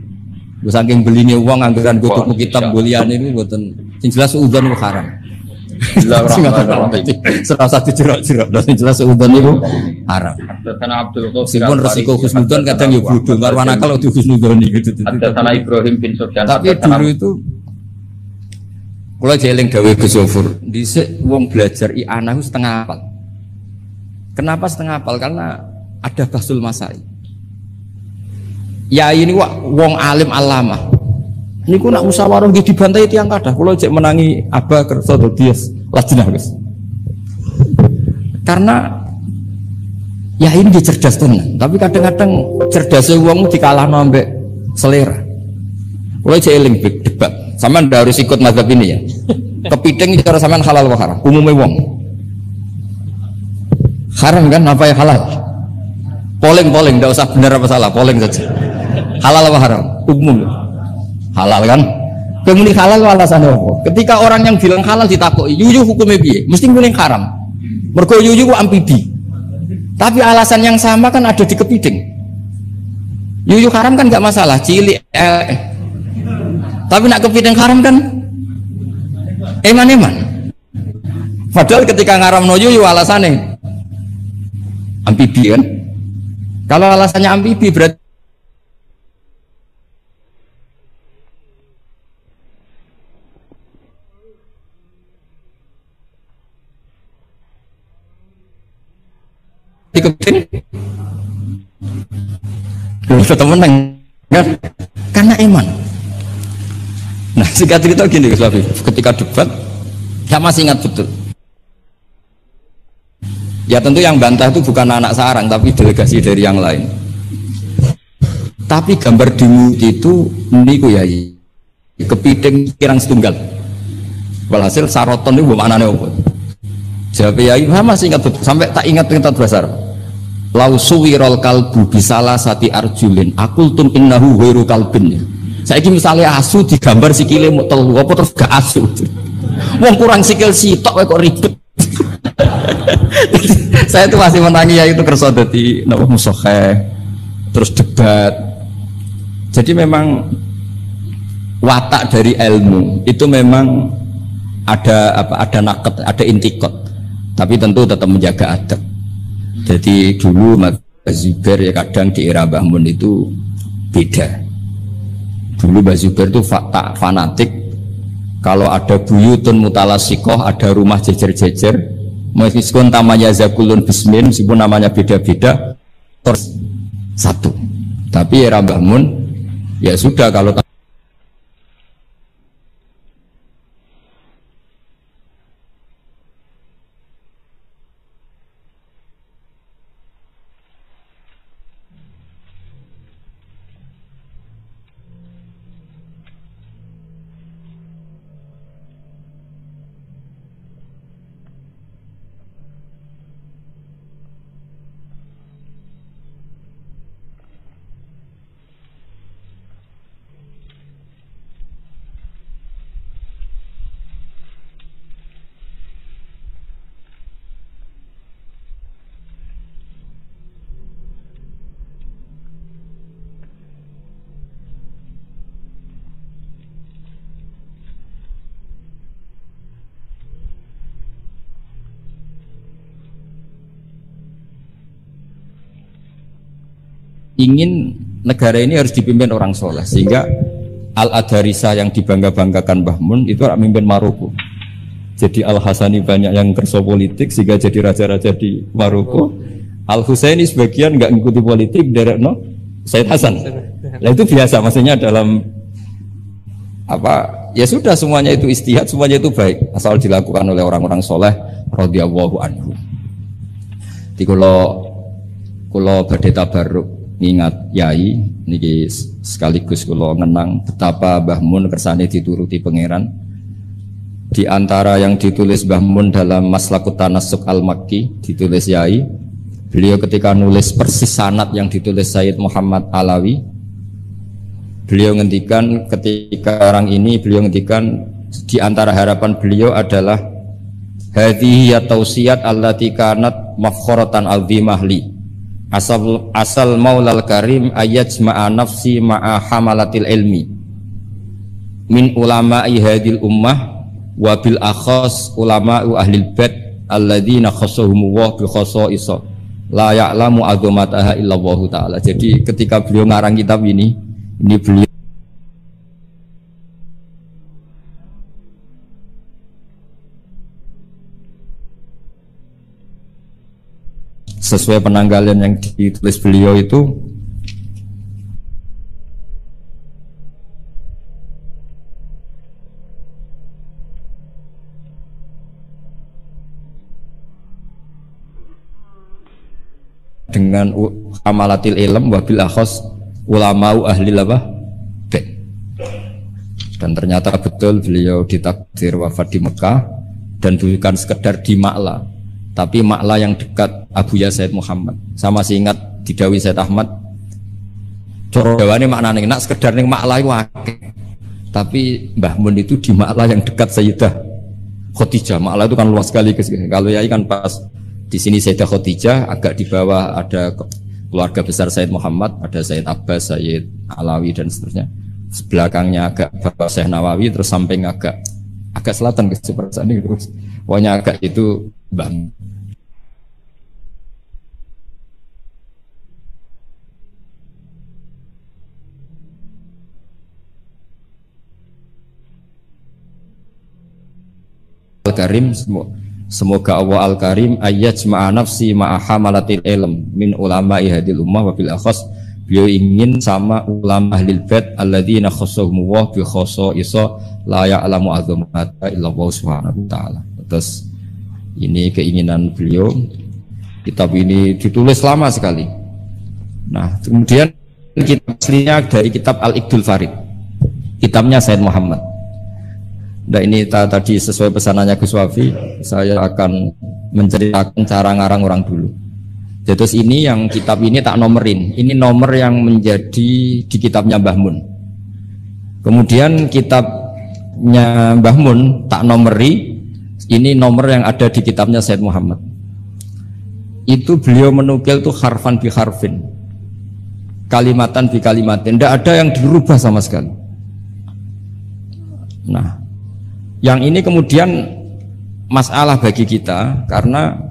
Gus saking beline wong anggaran go tuku kitab boliyane niku mboten sing jelas udzon niku haram. Bismillahirrahmanirrahim. Serasa dijerak-jerak, sing jelas udzon niku haram. Tanah Abdul Qadir. Sipun resiko husnudzon kadang ya bodho, marwana kalau di husnudzon gitu. Tanah Ibrahim bin Sufyan. Tapi dulu itu kalau jeling gawe Gus Sofur, dhisik wong belajar i'anah setengah hafal. Kenapa setengah hafal? Karena ada basul masai. Ya ini wong alim alama. Niku nak musyawarah nggih dibantai tiyang kathah. Kula cek menangi Abah kersa Dias lajeng Gus. Karena ya ini dia cerdas tenan, tapi kadang-kadang cerdasnya wong dikalahno ambek selera. Kula cek eling debat. Sampean ndak harus ikut mazhab ini ya. Kepiting cara sampean halal wa haram? Umumnya wong. Haram kan apa ya halal? Polling ndak usah benar apa salah, polling saja. Halal wa haram? Umum. Halal kan? Kemudian halal alasannya apa? Ketika orang yang bilang halal ditakoki, yuyu hukumnya piye? Mesti nguling haram. Mergo yuyu ku amfibi. Tapi alasan yang sama kan ada di kepiting. Yuyu haram kan nggak masalah, cilik. Tapi nak kepiting haram kan eman-eman. Padahal ketika ngaramno yuyu alasannya amfibi kan. Kalau alasannya amfibi berarti kepiting tetap menang kan? Karena iman. Nah, singkat cerita gini Gus Wafi, ketika debat saya masih ingat betul. Ya tentu yang bantah itu bukan anak sarang tapi delegasi dari yang lain. Tapi gambar di MUI itu niku ya kepiting kirang setunggal. Walhasil saroton itu maknane apa? Jawab ya saya masih ingat betul, sampai tak ingat bahasa Arab. Lau suwirol kalbu bisalah sati arjulin akultum innahu ghairu kalbin. Saiki misalnya asu digambar sikile muk telu apa terus gak asu. Wong kurang sikil sitok kok ribet. Saya tuh masih menangi ya itu kersa dadi napa musokheh terus debat. Jadi memang watak dari ilmu itu memang ada apa, ada naket, ada intikot. Tapi tentu tetap menjaga adab. Jadi dulu Mas Zubair ya kadang di era Mbah Mun itu beda. Dulu Mbah Zubair itu fanatik. Kalau ada buyutun mutalasikoh, ada rumah jejer-jejer, meskipun namanya zakulun bismin, meskipun namanya beda-beda, terus satu. Tapi era Mbah Mun ya sudah kalau ingin negara ini harus dipimpin orang soleh, sehingga Al-Adarisa yang dibangga-banggakan Mbah Mun itu orang mimpin Maroko. Jadi Al-Hasani banyak yang kerso politik sehingga jadi raja-raja di Maroko. Al-Husaini sebagian nggak ngikuti politik dari Said Hasan. Nah itu biasa, maksudnya dalam apa ya sudah semuanya itu istihad, semuanya itu baik asal dilakukan oleh orang-orang soleh radhiyallahu anhu. Di kulo badhe tabarruk ngingat yai niki sekaligus kula ngenang betapa Mbah Mun kersane dituruti pangeran. Di antara yang ditulis Mbah Mun dalam Maslakut Tanassuk Al-Makki ditulis yai, beliau ketika nulis persis sanad yang ditulis Sayyid Muhammad Alawi, beliau ngendikan ketika orang ini beliau ngendikan di antara harapan beliau adalah hadhihi ya tausiyat allati kanat mafkhoratan azimah li asal maulal karim ayajma'a nafsi ma'a hamalatil ilmi min ulama'i hadil ummah wa bil akhas ulama'u ahlil bait alladzina khassahumullah bi khassa'isa la ya'lamu azamataha illallah ta'ala. Jadi ketika beliau ngarang kitab ini beliau sesuai penanggalan yang ditulis beliau itu dengan amalatil ilm wabil akhos ulama'u ahli apa dan ternyata betul beliau ditakdir wafat di Mekah dan bukan sekedar di Ma'la tapi Ma'la yang dekat Abu Ya Said Muhammad. Sama masih ingat didawi Said Ahmad coro jawane maknane nak sekedar ning Ma'la iku akeh. Tapi Mbah Mun itu di Ma'la yang dekat Sayyidah Khadijah. Ma'la itu kan luas sekali guys. Kalau yai kan pas di sini Sayyidah Khadijah, agak di bawah ada keluarga besar Sayyid Muhammad, ada Sayyid Abbas, Sayyid Alawi dan seterusnya. Belakangnya agak Bapak Syekh Nawawi, terus samping agak selatan ke seperti ini terus. Pokoknya agak itu Bang. Al-Karim, semoga Allah Al-Karim ayat ma'a nafsi ma'a hamalatil ilm min ulama ihadil ummah wa bil akhas. Beliau ingin sama ulama ahlil bait alladzina khassahumullah bi khassaisa la ya'lamu azamata illa Allah subhanahu wa ta'ala. Terus ini keinginan beliau, kitab ini ditulis lama sekali. Nah kemudian kitab aslinya dari kitab Al-Iqdul Farid, kitabnya Sayyid Muhammad. Nah ini tadi sesuai pesanannya Gus Wafi, saya akan menceritakan cara ngarang orang dulu. Jadi ini yang kitab ini tak nomerin, ini nomor yang menjadi di kitabnya Mbah Mun. Kemudian kitabnya Mbah Mun tak nomeri, ini nomor yang ada di kitabnya Sayyid Muhammad. Itu beliau menukil tuh harfan bi harfin, kalimatan bi kalimatin, tidak ada yang dirubah sama sekali. Nah yang ini kemudian masalah bagi kita, karena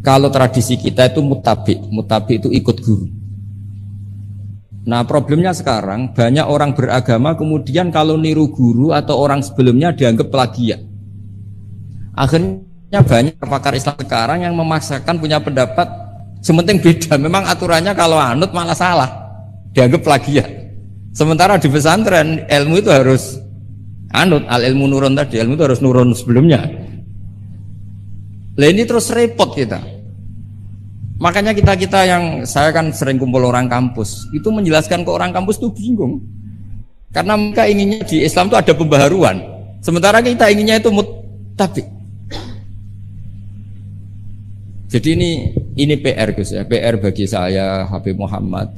kalau tradisi kita itu mutabi itu ikut guru. Nah problemnya sekarang banyak orang beragama kemudian kalau niru guru atau orang sebelumnya dianggap plagiat. Akhirnya banyak pakar Islam sekarang yang memaksakan punya pendapat sementing beda, memang aturannya kalau anut malah salah, dianggap plagiat. Sementara di pesantren ilmu itu harus anut, al ilmu nurun tadi, ilmu itu harus nurun sebelumnya. Lah ini terus repot kita. Makanya kita yang saya kan sering kumpul orang kampus, itu menjelaskan ke orang kampus itu bingung. Karena mereka inginnya di Islam itu ada pembaharuan, sementara kita inginnya itu mutabi. Jadi ini PR Gus ya, PR bagi saya, Habib Muhammad,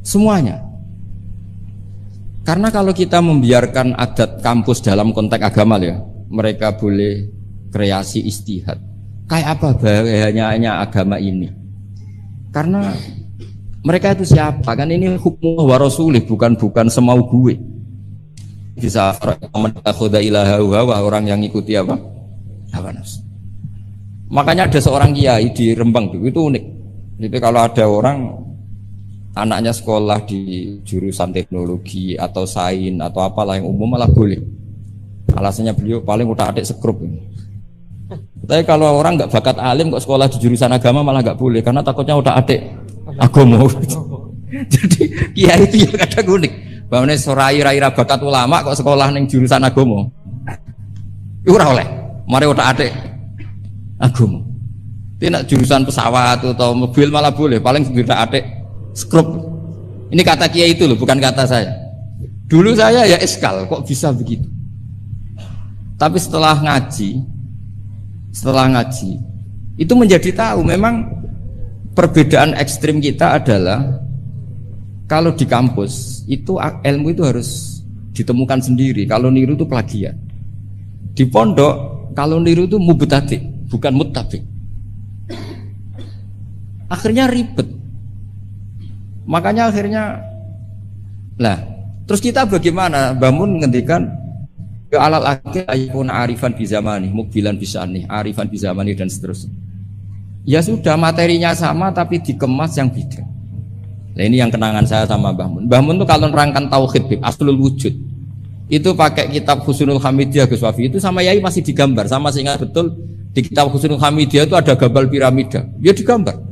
semuanya. Karena kalau kita membiarkan adat kampus dalam konteks agama ya, mereka boleh kreasi istihad. Kayak apa bahayanya agama ini? Karena mereka itu siapa? Kan ini hukum wa rasulih, bukan semau gue. Bisa mentakhuda ilaha wa orang yang ikuti apa? Hawa nafsu. Makanya ada seorang kiai di Rembang itu unik. Jadi kalau ada orang anaknya sekolah di jurusan teknologi atau sains atau apalah yang umum malah boleh. Alasannya beliau paling udah adik sekrup ini. Tapi kalau orang nggak bakat alim kok sekolah di jurusan agama malah nggak boleh karena takutnya udah adik agama. Jadi kiai itu yang kadang unik. Bahwa sorai bakat ulama kok sekolah neng jurusan agama. Itu ora oleh. Mari udah adik agama. Tidak jurusan pesawat atau mobil malah boleh. Paling tidak adik skrup. Ini kata kiai itu loh, bukan kata saya. Dulu saya ya eskal, kok bisa begitu. Tapi setelah ngaji itu menjadi tahu memang perbedaan ekstrim kita adalah kalau di kampus itu ilmu itu harus ditemukan sendiri. Kalau niru itu plagiat. Di pondok kalau niru itu mubtadi, bukan muttabi. Akhirnya ribet. Makanya akhirnya lah terus kita bagaimana? Bangun ngendikan ya alal akil ayun arifan bi zamani mukbilan bisani arifan bi zamani dan seterusnya. Ya sudah materinya sama tapi dikemas yang beda. Nah ini yang kenangan saya sama Mbah Mun. Mbah Mun tuh kalau nerangkan tauhid aslul wujud itu pakai kitab Husnul Hamidiyah Gus Wafi itu sama Yai masih digambar, sama saya ingat betul di kitab Husnul Hamidiyah itu ada gambar piramida. Dia digambar.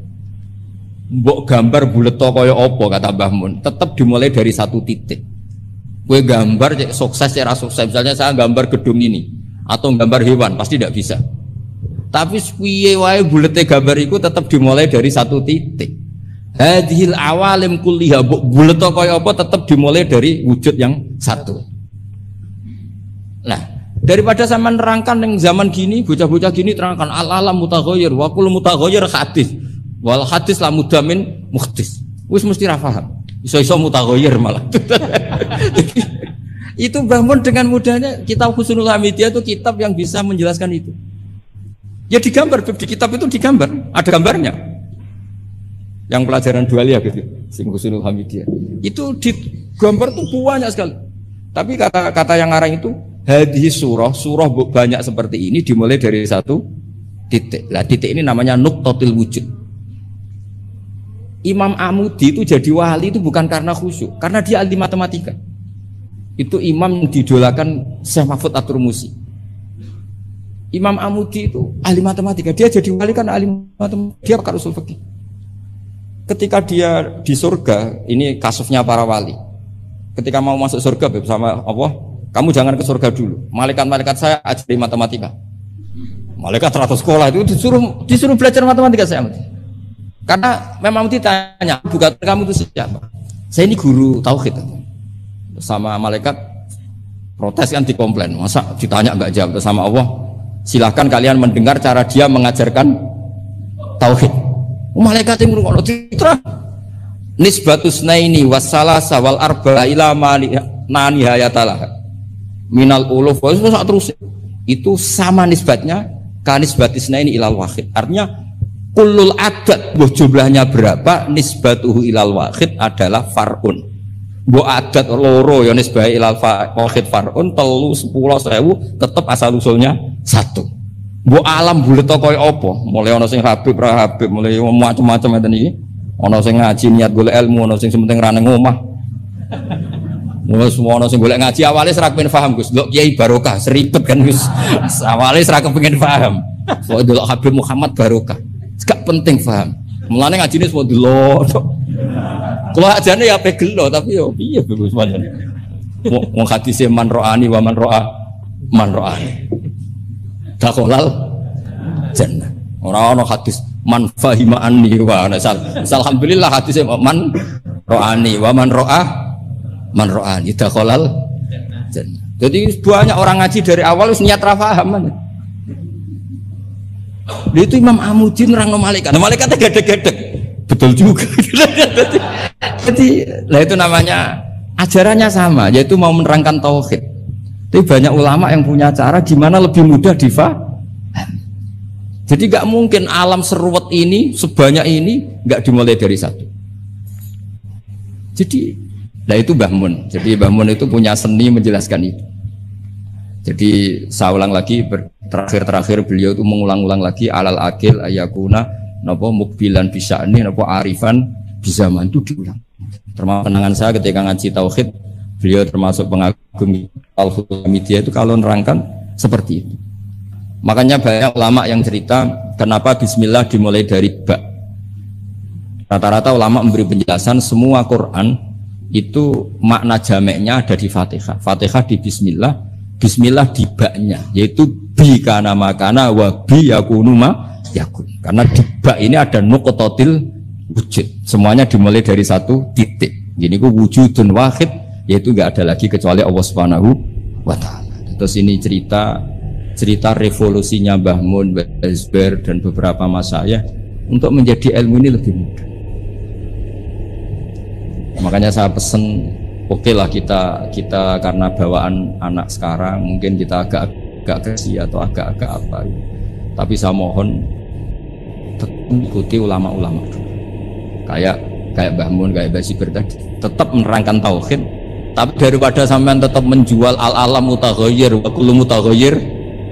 Mbok gambar bulet to kaya apa kata Mbah Mun, tetap dimulai dari satu titik. Kue gambar sukses ya sukses, misalnya saya gambar gedung ini atau gambar hewan pasti tidak bisa. Tapi piye wae bulete gambar itu tetap dimulai dari satu titik. Hadhil awalim kulliha bulet to kaya apa tetap dimulai dari wujud yang satu. Nah, daripada sama nerangkan yang zaman gini bocah-bocah gini terangkan al-alam mutaghayyir wa kullu mutaghayyir hadis. Wal hadis la mudamin muhdis. Wis mesti ra paham. Iso-iso mutaghayyir malah. Itu Mbah Mun dengan mudahnya kitab Husnul Hamidiyah itu kitab yang bisa menjelaskan itu. Ya digambar di kitab itu digambar, ada gambarnya. Yang pelajaran dualia gitu, sing Husnul Hamidiyah. Itu di gambar tuh banyak sekali. Tapi kata yang ngarang itu hadhi surah banyak seperti ini dimulai dari satu titik. Lah titik ini namanya nuqtatil wujud. Imam Amudi itu jadi wali itu bukan karena khusyuk, karena dia ahli matematika. Itu imam yang didolakan Syekh Mahfud At-Turmusi. Imam Amudi itu ahli matematika, dia jadi wali kan ahli matematika, dia pakar usul fikih. Ketika dia di surga, ini kasusnya para wali. Ketika mau masuk surga bersama Allah, kamu jangan ke surga dulu. Malaikat-malaikat saya ajari matematika. Malaikat 100 sekolah itu disuruh belajar matematika saya. Karena memang ditanya, bukan kamu itu siapa? Saya ini guru tauhid. Sama malaikat protes kan dikomplain. Masa ditanya enggak jawab sama Allah? Silahkan kalian mendengar cara dia mengajarkan tauhid. Malaikat yang ngurung citra nisbatus naini wassalasa wal arba ila nani hayatalah minal uluf terus itu sama nisbatnya kanisbatis naini ilal wahid. Artinya kullul adat jumlahnya berapa nisbatuhu ilal wahid adalah far'un. Bu adat loro ya nisbah ilal wahid far'un 10.000 tetap asal usulnya satu. Bu alam bulet kaya apa? Mulai ana sing Habib ra Habib, mulai macam-macam ngeten iki. Ana sing ngaji niat golek ilmu, ana sing penting ra nang omah. Mulai semua ana sing golek ngaji awale ora kepengin paham Gus. Delok Kiai barokah, seribet kan Gus. Awale ora kepengin paham. Kok delok Habib Muhammad barokah. Gak penting paham. Mulane ngajine semua delok. Kalau ajane ya pe gelo tapi yo piye Gus pancen. Wong hadise man ro'ani wa man ro'ani. Dakolal jannah. Orang hadis man fahima anni wa alhamdulillah hadis man ro'ani wa man ro'ani dakolal jannah. Jadi banyak orang ngaji dari awal niat ra paham. Itu Imam Amudi nerangno malaikat. Malaikatnya gedeg-gedeg. Betul juga. Jadi lah itu namanya ajarannya sama, yaitu mau menerangkan tauhid. Tapi banyak ulama yang punya cara gimana lebih mudah difaham. Jadi nggak mungkin alam seruat ini sebanyak ini nggak dimulai dari satu. Jadi, nah itu Mbah Mun. Jadi Mbah Mun itu punya seni menjelaskan itu. Jadi saya ulang lagi terakhir beliau itu mengulang-ulang lagi alal akil ayakuna napa mukbilan bisa'ni napa arifan bizaman itu diulang. Termasuk kenangan saya ketika ngaji tauhid. Beliau termasuk pengagum Al-Hamidiyah itu kalau nerangkan seperti itu. Makanya banyak ulama yang cerita kenapa bismillah dimulai dari ba. Rata-rata ulama memberi penjelasan semua Quran itu makna jameknya ada di Fatihah. Fatihah di bismillah, bismillah di ba-nya yaitu bi kana makana wa bi yakunu ma yakun. Karena di ba ini ada nuqtatil wujud. Semuanya dimulai dari satu titik. Jadi ku wujudun wahid yaitu nggak ada lagi kecuali Allah Subhanahu wa Ta'ala. Terus ini cerita revolusinya Mbah Mun, Mbah Zubair dan beberapa masyayikh untuk menjadi ilmu ini lebih mudah. Makanya saya pesen oke lah kita karena bawaan anak sekarang mungkin kita agak kesi atau agak apa. Tapi saya mohon ikuti ulama-ulama dulu. Kayak Mbah Mun, kayak Mbah Zubair tadi tetap menerangkan tauhid. Tapi daripada sampean tetap menjual al-alam mutaghayyir wa kullu mutaghayyir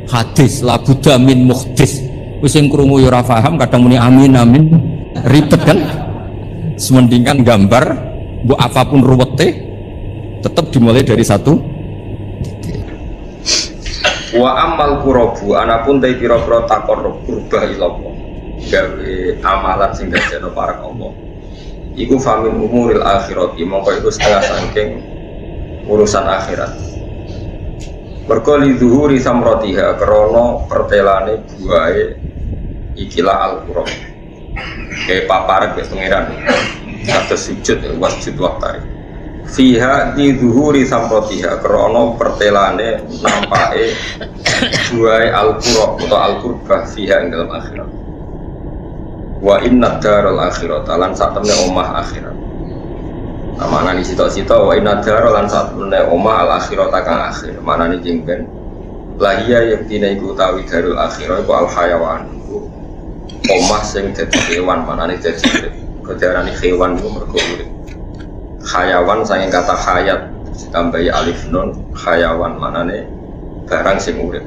hadis la budda min muhdis. Wis sing krungu yo ora paham kadang muni amin ribet kan. Semendingan gambar mbok apapun ruwete tetap dimulai dari satu. Wa amal qurabu anapun ta pira-pira taqarrub qurba ilallah. Gawe amalan sing dadekno para Allah. Iku famin umuril akhirat mongko iku setengah saking urusan akhirat. Berkali zuhuri samrotiha krono pertelane buahe ikilah al-Qur'an. Kayak paparek wis pengiran. Kata sujud wasjud waktari. Fiha di zuhuri samrotiha krono pertelane nampake buahe al-Qur'an atau al-Qurbah fiha ing dalam akhirat. Wa inna daral akhirat lan sak temne omah akhirat. Mana nih cita-cita wa inna dara lan saat meneh omah al akhirat kang akhir. Mana nih jengben lahia yang tina iku utawi darul akhirat iku al hayawan iku omah sing dadi kewan. Mana nih dadi Kedarani hewan itu mergo urip. Hayawan saking kata hayat ditambahi alif nun, hayawan manane barang sing urip.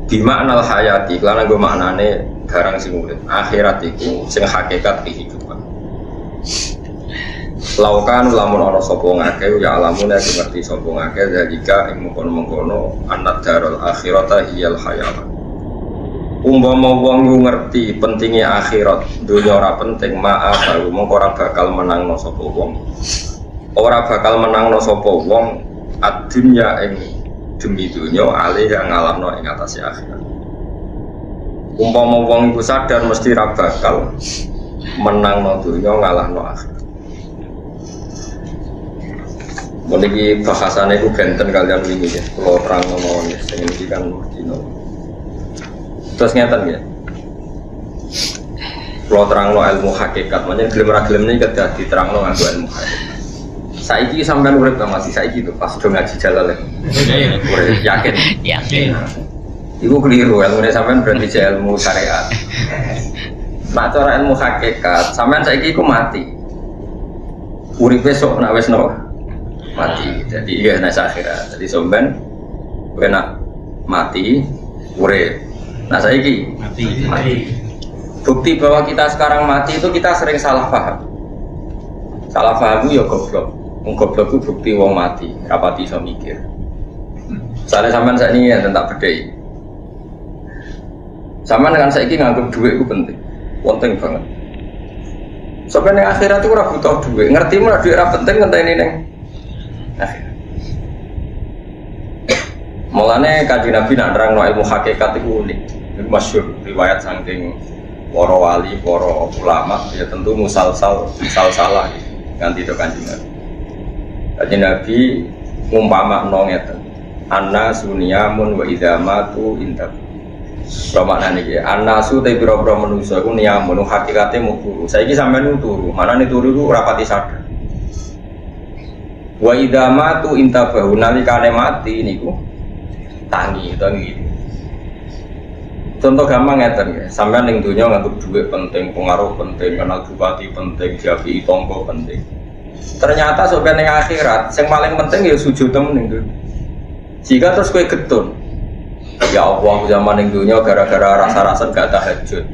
Di makna hayati, karena gue maknane barang sing urip. Akhirat iku sing hakikat kehidupan. Laukan lamun ana sapa ngake ya alamun ya ngerti sapa ngake jika ing mengkono-mengkono annad darul akhirata hiyal hayawan. Umpama wong ngerti pentingnya akhirat, dunia ora penting, maaf baru mongko ora bakal menangno sapa wong. Ora bakal menangno sapa wong ad-dunya ing demi dunia alih yang ngalahno ing atase akhirat. Umpama wong iku sadar mesti ra bakal menangno dunia ngalahno akhirat. Meniki bahasane iku benten kalian wingi ya. Kula terangno mawon ya, sing iki kan dino. Terus ngeten ya. Kula terangno ilmu hakikat, makanya gelem ra gelem niki kedah diterangno nganggo ilmu hakikat. Saiki sampean urip ta masih saiki to pas do ngaji jalal. Urip yakin. Yakin. Iku keliru ilmune sampean berarti ilmu syariat. Nek cara ilmu hakikat, sampean saiki iku mati. Uripe sok nek wis mati. Jadi iya nek akhirat. Jadi sampean kena mati urip. Nah saiki mati. Bukti bahwa kita sekarang mati itu kita sering salah paham. Salah paham itu ya goblok. Goblok itu bukti wong mati, rapati iso mikir. Soalnya sampean saiki ya tak bedhei. Sampean dengan saiki nganggep dhuwit itu penting. Penting banget. Sampeyan ning akhirat itu ora butuh dhuwit. Ngerti ora dhuwit ora penting ngenteni ning akhirat. Mulane Kanjeng Nabi nak nerangno ilmu hakikat itu unik. Itu masyhur riwayat saking para wali, para ulama ya tentu musalsalah ganti to Kanjeng Nabi. Kanjeng Nabi ngumpamakno ngeten. Anna sunyamun wa idamatu intab. Maknane iki annasu te pira-pira manusa iku niyamun hakikate mau turu. Saiki sampeyan turu, manane turu iku ora pati sadar. Wa idamatu intabahu nalikane mati niku tangi. Contoh gampang ngeten ya, sampeyan ning donya nganggep dhuwit penting, pengaruh penting, kenal bupati penting, jabi tonggo penting. Ternyata sampeyan ning akhirat sing paling penting ya sujud ning donya. Jika terus kowe getun, ya Allah zaman ning donya gara-gara rasa-rasa gak tahajud.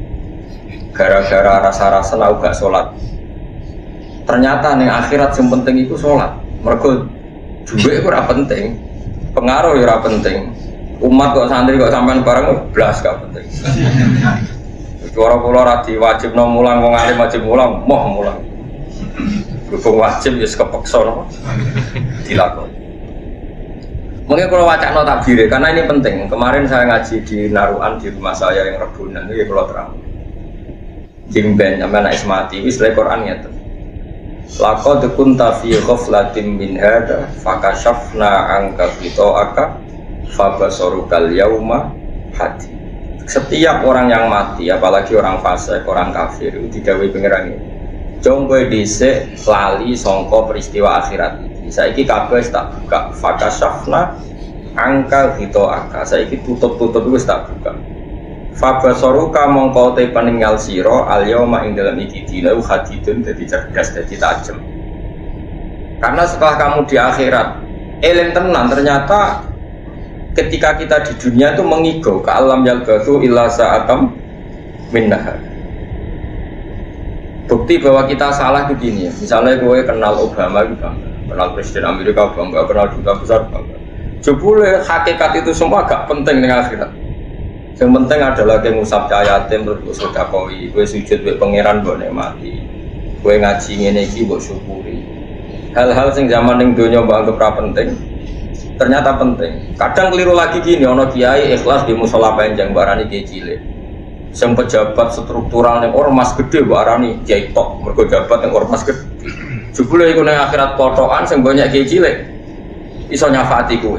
Gara-gara rasa-rasa aku gak sholat. Ternyata ning akhirat sing penting itu sholat. Mergo dhuwit ora penting, pengaruh ora penting. Umat kok santri kok sampean bareng blas gak penting. Suara kula ra diwajibno mulang wong alim wajib mulang, moh mulang. Berhubung wajib wis kepeksa napa dilakoni. Mungkin kalau wacana takbir karena ini penting. Kemarin saya ngaji di Naruan di rumah saya yang Rebunan itu kalau terang. Jimben sampai naik mati wis le Quran ngeten. Laqad kunta fi ghaflatin min hada fakashafna anka ghita'aka fabasarukal yauma hadi. Setiap orang yang mati, apalagi orang fasik, orang kafir itu digawe pangeran ini. Jonggo dhisik lali sangka peristiwa akhirat iki. Saiki kabeh tak buka fakashafna angka ghita'aka. Saiki tutup-tutup wis tak buka. Fabasaruka mongko te peninggal sira al yauma ing dalem iki dina hadidun dadi cerdas dadi tajem. Karena setelah kamu di akhirat eling tenan ternyata ketika kita di dunia itu mengigau ke alam yalbathu illa sa'atam minnahar. Bukti bahwa kita salah itu gini ya. Misalnya gue kenal Obama itu bangga, kenal Presiden Amerika bangga, kenal duta besar bangga. Jebule hakikat itu semua gak penting dengan akhirat. Yang penting adalah gue ngusap cahayatim terus gue sedekoi, gue sujud gue pangeran gue nikmati, gue ngaji ngene iki gue syukuri. Hal-hal sing zaman ning donya mbok anggap ora penting, ternyata penting. Kadang keliru lagi gini, ono kiai ikhlas di musola panjang barani kiai cilik. Sing pejabat struktural ning ormas gede barani kiai tok, mergo jabat ning ormas gede. Jebule iku ning akhirat potokan sing banyak kiai cilik iso nyafaati kowe.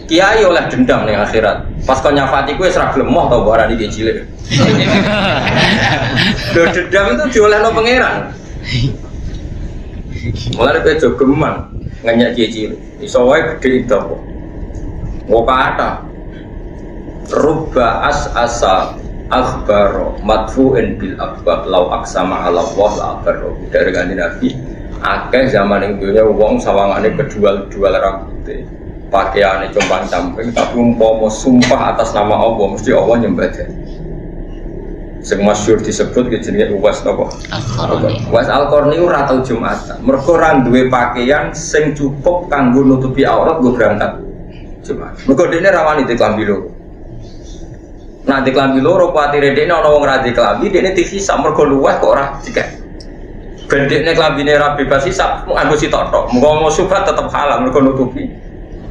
Kiai oleh dendam ning akhirat. Pas kau nyafaati kowe ora gelem moh to barani kiai cilik. Lho dendam itu diolehno pangeran. Mulane kowe jogeman nganyak kiai cilik. Iso wae gede itu. Ngoko kata rubba asa akhbaro madfu'in bil abwab law aksama ala Allah la akhbaro. Dari kanjeng Nabi akeh zaman ing dunya wong sawangane kedual-dual rambute pakaiane compang-camping tapi umpama sumpah atas nama Allah mesti Allah nyembah dia. Sing masyhur disebut jenenge Uwais napa? Al-Qarni. Uwais Al-Qarni ora tau Jumatan. Mergo ora duwe pakaian sing cukup kanggo nutupi aurat go berangkat Jumat. Mergo dene rawani diklambi loro. Nah diklambi loro kuwatire dene ana wong ra diklambi dene dihisab mergo luweh kok ora dikek. Ben dekne klambine ra bebas hisab nganggo sitok tok. Muga subat tetep halal mergo nutupi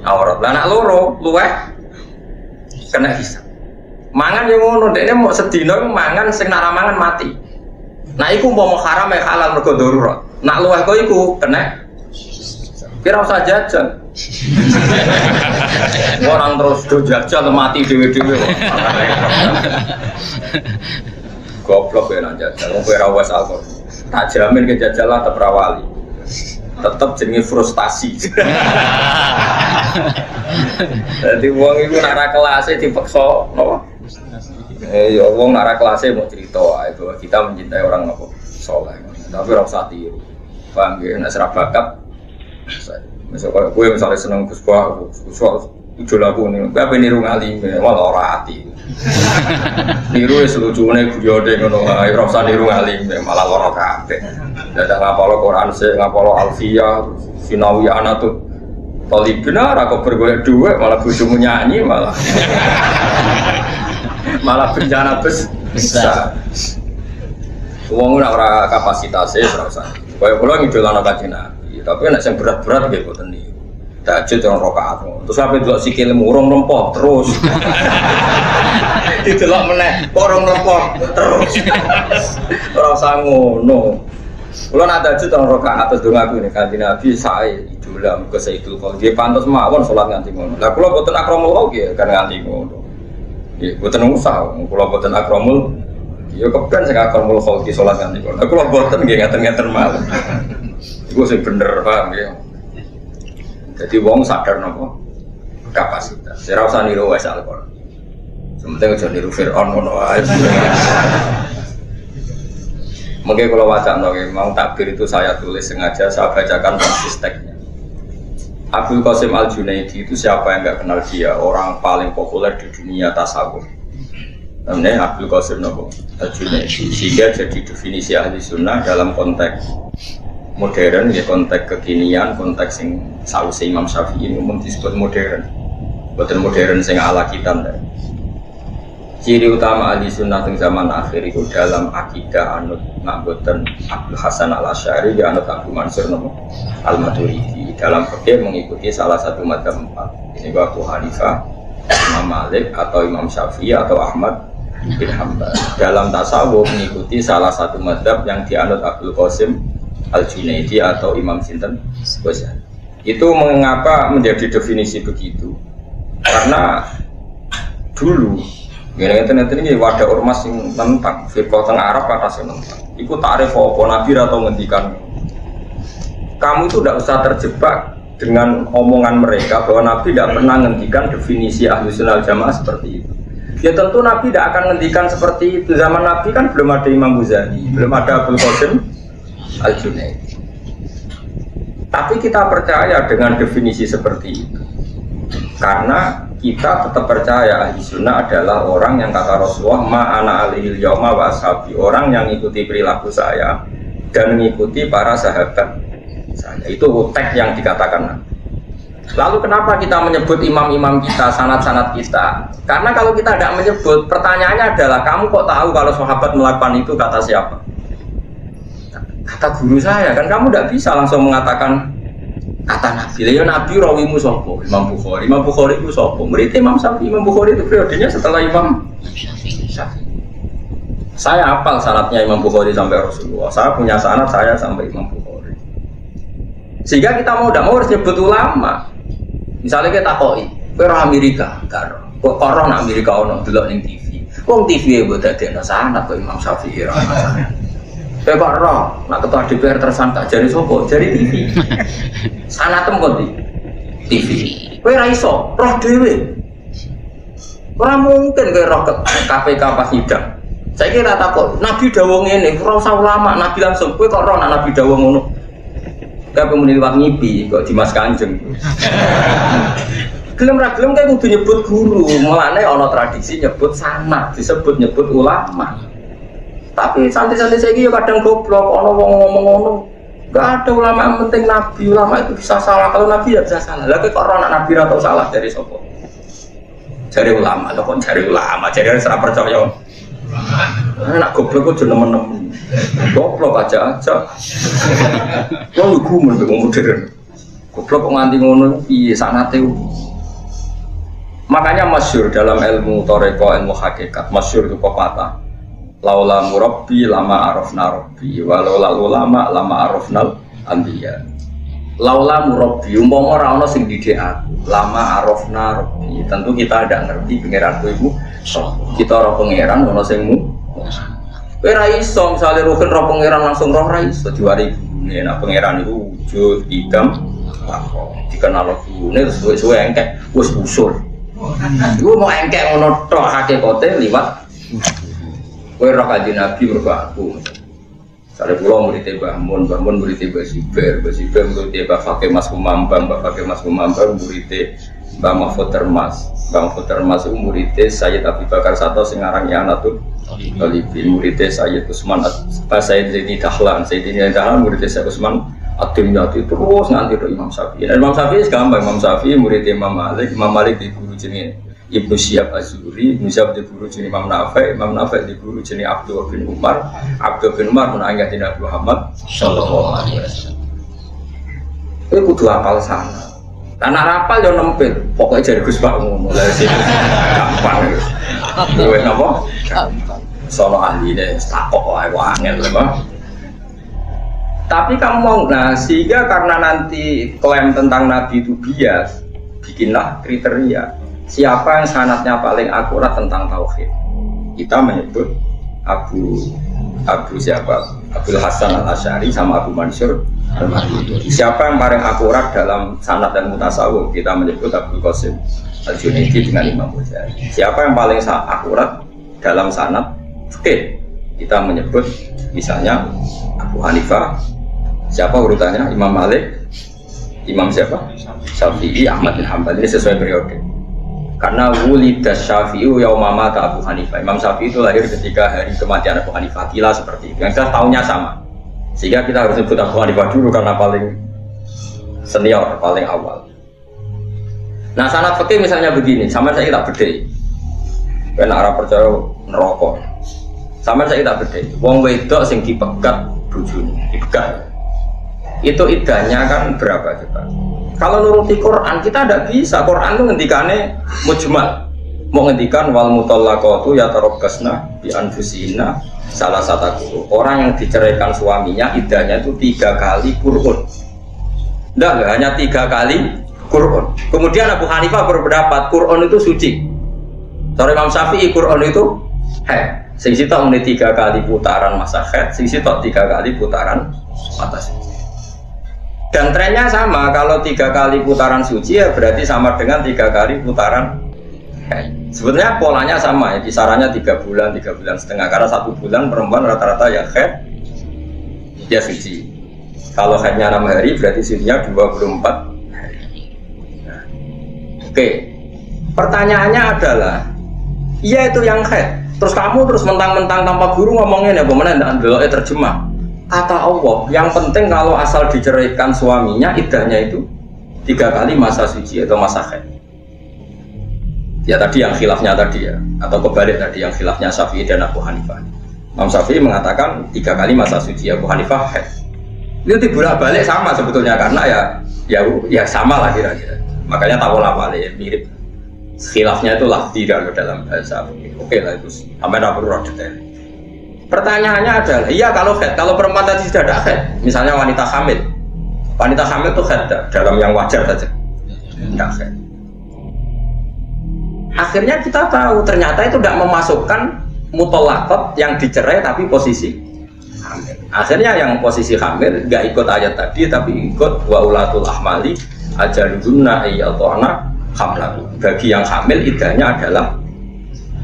aurat. Lah anak loro luweh kena hisab. Mangan yang ngono, dekne mau sedina mangan sing nak mangan mati. Nah iku umpama haram ya halal mergo darurat. Nak luweh kok iku kena. Kira usah jajan. Orang terus do jajan mati dhewe-dhewe kok. Goblok ya nang jajan. Wong kowe ora wis alkohol. Tak jamin ke jajalah tetep rawali. Tetep jenenge frustasi. Jadi wong iku nak ra kelase dipeksa napa? Ya wong nak ra kelase mau cerita ae bahwa kita mencintai orang apa saleh. Tapi ora usah tiru. Paham nggih nek ora bakat. Misalnya kowe misalnya seneng Gus Bah, ujul aku nih, tapi niru ngali, malah ora hati. Niru es lucune guyode ngono, ora usah niru ngali, malah ora kabeh. Dadak ngapalo Quran se, ngapalo Alfiyah, Sinawi Anatut. Talibna ra kok bergolek dhuwit, malah bojomu nyanyi malah. Malah bencana besar. Wong ora kapasitasé ora usah. Kaya kula ngidolana Kanjeng Nabi, tapi nek sing berat-berat nggih boten niku. Tahajud orang rakaat. Terus sampai delok sikilmu urung nempoh terus. Didelok meneh urung nempoh terus. Ora usah ngono. Kula nak tahajud orang rakaat terus dongaku nek Kanjeng Nabi sae idola muga Sayyidul Qaul. Nggih pantes mawon salat nganti ngono. Lah kula boten akramul nggih kan nganti ngono. Nggih boten usah. Kula boten akramul. Ya kepen sing akramul khalqi salat nganti ngono. Lah kula boten nggih ngaten-ngaten mawon. Iku sing bener paham nggih. Jadi wong sadar nopo kapasitas. Ora usah niru wis Al-Qur'an. Sementing aja niru Firaun ngono wae. Mungkin kalau wacana mau takbir itu saya tulis sengaja, saya bacakan konsisteknya. Abdul Qasim Al-Junaidi itu siapa yang nggak kenal dia? Orang paling populer di dunia tasawuf. Namanya Abdul Qasim Al-Junaidi. Sehingga jadi definisi ahli sunnah dalam konteks modern, ya konteks kekinian, konteks yang sausi Imam Syafi'i umum disebut modern. Bukan modern sing ala kita. Ciri utama ahli sunnah di zaman akhir itu dalam akidah anut Nabuten Abdul Hasan Al-Asy'ari ya anut Abu Mansur Al-Maturidi. Dalam fikih mengikuti salah satu madzhab 4. Ini Abu Hanifah, Imam Malik atau Imam Syafi'i atau Ahmad bin Hanbal. Dalam tasawuf mengikuti salah satu madzhab yang dianut Abdul Qasim Al-Junaidi atau Imam Sinten Ghazali. Itu mengapa menjadi definisi begitu? Karena dulu ngene-ngene ini wadah ormas yang tentang firqah teng Arab kata sing tentang. Iku takrif apa Nabi atau ngendikan. Kamu itu tidak usah terjebak dengan omongan mereka bahwa Nabi tidak pernah ngendikan definisi Ahlus Sunnah Jamaah seperti itu. Ya tentu Nabi tidak akan ngendikan seperti itu. Zaman Nabi kan belum ada Imam Ghazali, belum ada Abdul Qasim Al-Junaidi. Tapi kita percaya dengan definisi seperti itu karena kita tetap percaya ahli sunnah adalah orang yang kata Rasulullah ma'ana alihil yauma wa ashabi, orang yang mengikuti perilaku saya dan mengikuti para sahabat saya. Itu teks yang dikatakan. Lalu kenapa kita menyebut imam-imam kita, sanad-sanad kita? Karena kalau kita tidak menyebut, pertanyaannya adalah kamu kok tahu kalau sahabat melakukan itu kata siapa? Kata guru saya, kan kamu tidak bisa langsung mengatakan kata Nabi. Ya Nabi rawimu sopo, Imam Bukhari. Imam Bukhari itu sopo, murid Imam Syafi'i. Imam Bukhari itu periodenya setelah Imam Syafi'i. Saya hafal sanadnya Imam Bukhari sampai Rasulullah. Saya punya sanad saya sampai Imam Bukhari. Sehingga kita mau tidak mau harus nyebut ulama. Misalnya kita takoi, perang Amerika, kok orang Amerika ono delok ning TV. Wong TV buat ada sanad kok Imam Syafi'i. Pak roh, nak ketua DPR tersangka jari sopo, jari TV. Sanatem kok di TV. Kowe ra iso, roh dhewe. Ora mungkin kowe roh KPK pas sidang. Saya kira takut Nabi dawuh ngene, ora usah ulama, Nabi langsung kowe kok ora Nabi dawuh ngono. Kayak muni liwat ngipi kok Dimas Kanjeng. Gelem ra gelem kayak kudu nyebut guru, mulane ana tradisi nyebut sanad, disebut nyebut ulama. Tapi santri-santri saiki yo kadang goblok, ana wong ngomong ngono. Enggak ada ulama yang penting Nabi, ulama itu bisa salah, kalau Nabi ya bisa salah. Lah kok ora Nabi ra tau salah dari sapa? Jare ulama, lho kok jare ulama, jare ora percaya. Anak goblok kok nemen-nemen. Goblok aja. Wong gumun kok modern. Goblok kok nganti ngono piye sanate. Makanya masyhur dalam ilmu thariqah, ilmu hakikat, masyhur itu pepatah. Laula murabbi lama arafna rabbi, walau ulama lama arafnal anbiya. Laula murabbi umpama ora ana sing didik aku, lama arafna rabbi. Tentu kita tidak ngerti pangeranku iku kita ora pangeran ana sing mu. Kowe ra iso misale rukun ora pangeran langsung roh ra iso diwari gune. Nek pangeran iku wujud idam dikenal gune terus suwe engkek wis usul. Iku mau engkek ngono tok hakikate liwat kowe ora kanjeng Nabi mergo aku. Sare kula murid Mbah Mun murid Mbah Siber murid Mbah Fakih Mas Kumambang, Mbah Fakih Mas Kumambang murid Mbah Mahfud Termas. Mbah Mahfud Termas itu murid Sayyid Abi Bakar Sato sing aran Yanatul Talibin, murid Sayyid Utsman Sayyid Zaini Dahlan, Sayyid Zaini Dahlan murid Sayyid Utsman Ad-Dimyati terus nganti ke Imam Syafi'i. Imam Syafi'i gampang, Imam Syafi'i murid Imam Malik di guru jenenge Ibnu Syihab Az-Zuhri, Ibnu Syihab di guru jenenge Imam Nafi' di guru jenenge Abdullah bin Umar menanggah di Nabi Muhammad sallallahu alaihi wasallam. Kowe kudu hafal sana. Karena rapal yo nempel, pokoknya jadi Gus Pak ngono. Lah sing gampang. Kowe napa? Sono ahli deh, takok wae angel lho. Tapi kamu mau, nah sehingga karena nanti klaim tentang Nabi itu bias, bikinlah kriteria siapa yang sanadnya paling akurat tentang tauhid. Kita menyebut Abu siapa? Abdul Hasan Al-Asy'ari sama Abu Mansur Al-Maturidi. Siapa yang paling akurat dalam sanad dan mutasawuf? Kita menyebut Abdul Qasim Al-Junaidi dengan Imam Ghazali. Siapa yang paling akurat dalam sanad fikih? Kita menyebut misalnya Abu Hanifah. Siapa urutannya? Imam Malik, Imam siapa? Syafi'i, Ahmad bin Hanbal. Ini sesuai periode. Karena wulidas Syafi'i yauma mata Abu Hanifah. Imam Syafi'i itu lahir ketika hari kematian Abu Hanifah. Kila seperti itu. Yang kita tahunnya sama. Sehingga kita harus sebut Abu Hanifah dulu karena paling senior, paling awal. Nah, sanad fikih misalnya begini. Sama saya tak bedai. Karena arah percaya neraka. Sama saya tak bedai. Wong wedok sing dipegat bojone, dipegat. Itu idahnya kan berapa coba? Kalau nuruti Quran kita tidak bisa. Quran itu ngendikane mujmal. Mau ngendikan wal mutallaqatu yatarabbasna bi anfusihinna salah satu orang yang diceraikan suaminya idahnya itu 3 kali Qur'an. Enggak hanya 3 kali Qur'an. Kemudian Abu Hanifah berpendapat Qur'an itu suci. Sore Imam Syafi'i Qur'an itu haid. Sing sitok muni 3 kali putaran masa haid, sing sitok 3 kali putaran mata suci. Dan trennya sama, kalau 3 kali putaran suci ya berarti sama dengan 3 kali putaran haid. Sebenarnya polanya sama ya, kisarannya 3 bulan, 3 bulan setengah. Karena 1 bulan perempuan rata-rata ya haid, dia suci. Kalau haidnya 6 hari berarti sucinya 24 hari. Nah, oke, pertanyaannya adalah, iya itu yang haid. Terus kamu terus mentang-mentang tanpa guru ngomongin ya, bagaimana tidak terjemah? Kata Allah, yang penting kalau asal diceraikan suaminya, idahnya itu 3 kali masa suci atau masa haid. Ya tadi yang khilafnya tadi ya, atau kebalik tadi yang khilafnya Syafi'i dan Abu Hanifah. Imam Syafi'i mengatakan 3 kali masa suci, Abu Hanifah haid. Itu dibolak-balik sama sebetulnya karena ya sama lah kira-kira. Makanya tawala-wali mirip. Khilafnya itu lafzi dalam bahasa. Oke lah itu, sampai tak perlu detail. Pertanyaannya adalah, iya kalau haid, kalau perempuan tadi sudah ada haid, misalnya wanita hamil itu haid dalam yang wajar saja, tidak haid. Akhirnya kita tahu ternyata itu tidak memasukkan mutallaqat yang dicerai tapi posisi hamil. Akhirnya yang posisi hamil nggak ikut ayat tadi tapi ikut wa ulatul ahmali ajaluhunna ayyatuna hamlahu. Bagi yang hamil idahnya adalah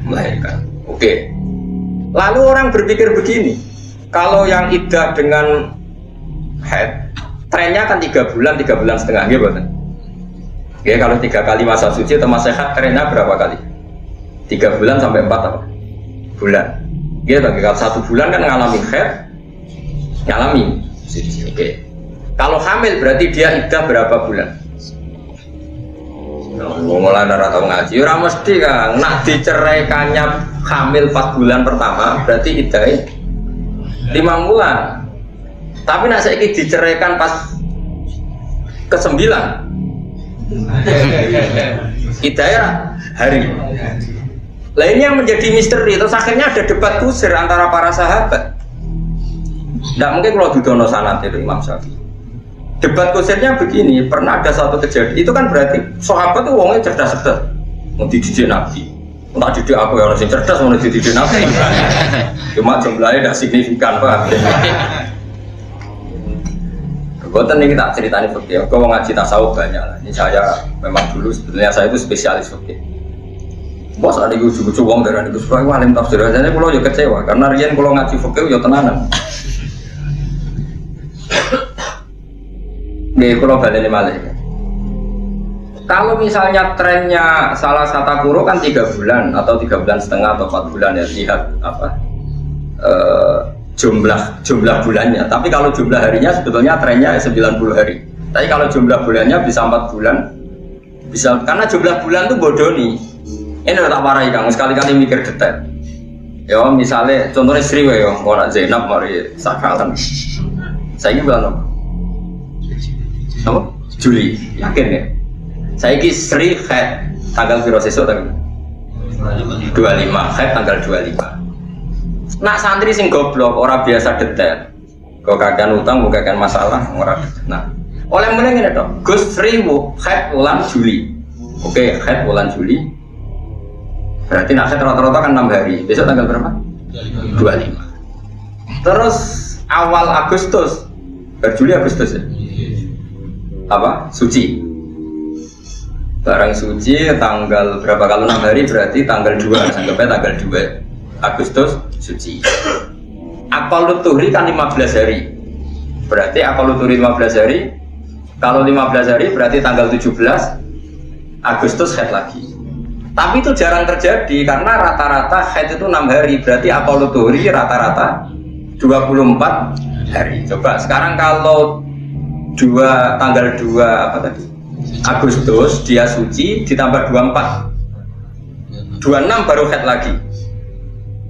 melahirkan. Oke. Lalu orang berpikir begini, kalau yang iddah dengan haid, trennya kan 3 bulan setengah, gitu kan? Oke, kalau 3 kali masa suci atau masa haid, trennya berapa kali? 3 bulan sampai 4 apa? Bulan. Gitu, kalau 1 bulan kan ngalami haid, ngalami suci. Oke. Kalau hamil berarti dia iddah berapa bulan? Mulai atau ngaji, ora mesti kan. Nak diceraikannya hamil 4 bulan pertama, berarti iddah 5 bulan. Tapi nak saiki diceraikan pas ke-9, iddah hari. Lah ini yang menjadi misteri. Terus akhirnya ada debat kusir antara para sahabat. Tidak mungkin kalau didono sanad itu Imam Syafi'i. Debat kusirnya begini, pernah ada satu kejadian, itu kan berarti sahabat itu wongnya cerdas-cerdas, mau dididik Nabi, tak didik aku ya orang yang cerdas, mau dididik Nabi, cuma jumlahnya tidak signifikan, Pak. Kebetulan ini tak ceritanya fikih, aku mau ngaji tasawuf banyak lah. Ini saya memang dulu sebenarnya saya itu spesialis fikih. Bos ada ujung-ujung wong dari itu supaya alim tafsir, jadi kalau juga kecewa karena rian kalau ngaji fikih ya tenanan. Nih, kalau balik malah. Kalau misalnya trennya salah satu kuro kan 3 bulan atau 3 bulan setengah atau 4 bulan ya, lihat apa jumlah bulannya. Tapi kalau jumlah harinya sebetulnya trennya 90 hari. Tapi kalau jumlah bulannya bisa 4 bulan, bisa karena jumlah bulan tuh bodoh nih. Ini udah tak parahi Kang, sekali-kali mikir detail. Ya misalnya contohnya Sri ya, orang Zainab mari sakalan. Saya ini bilang apa? Juli, yakin ya? Saya ini Sri haid tanggal piro sesuk tanggal 25, haid tanggal 25. Nak santri sing goblok, orang biasa detail. Kau kagian utang, bukan kagian masalah, orang. Nah, oleh meneng ini dong. Gus Sri haid bulan Juli. Oke, haid bulan Juli. Berarti nak haid rata-rata kan 6 hari. Besok tanggal berapa? 25. Terus awal Agustus, Juli Agustus ya? Apa? Suci. Barang suci tanggal berapa, kalau 6 hari berarti tanggal 2, anggapnya tanggal 2 Agustus suci. Aqallut tuhri kan 15 hari. Berarti aqallut tuhri 15 hari. Kalau 15 hari berarti tanggal 17 Agustus haid lagi. Tapi itu jarang terjadi karena rata-rata haid itu 6 hari. Berarti aqallut tuhri rata-rata 24 hari. Coba sekarang kalau tanggal 2 apa tadi? Agustus dia suci ditambah 24. 26 baru haid lagi.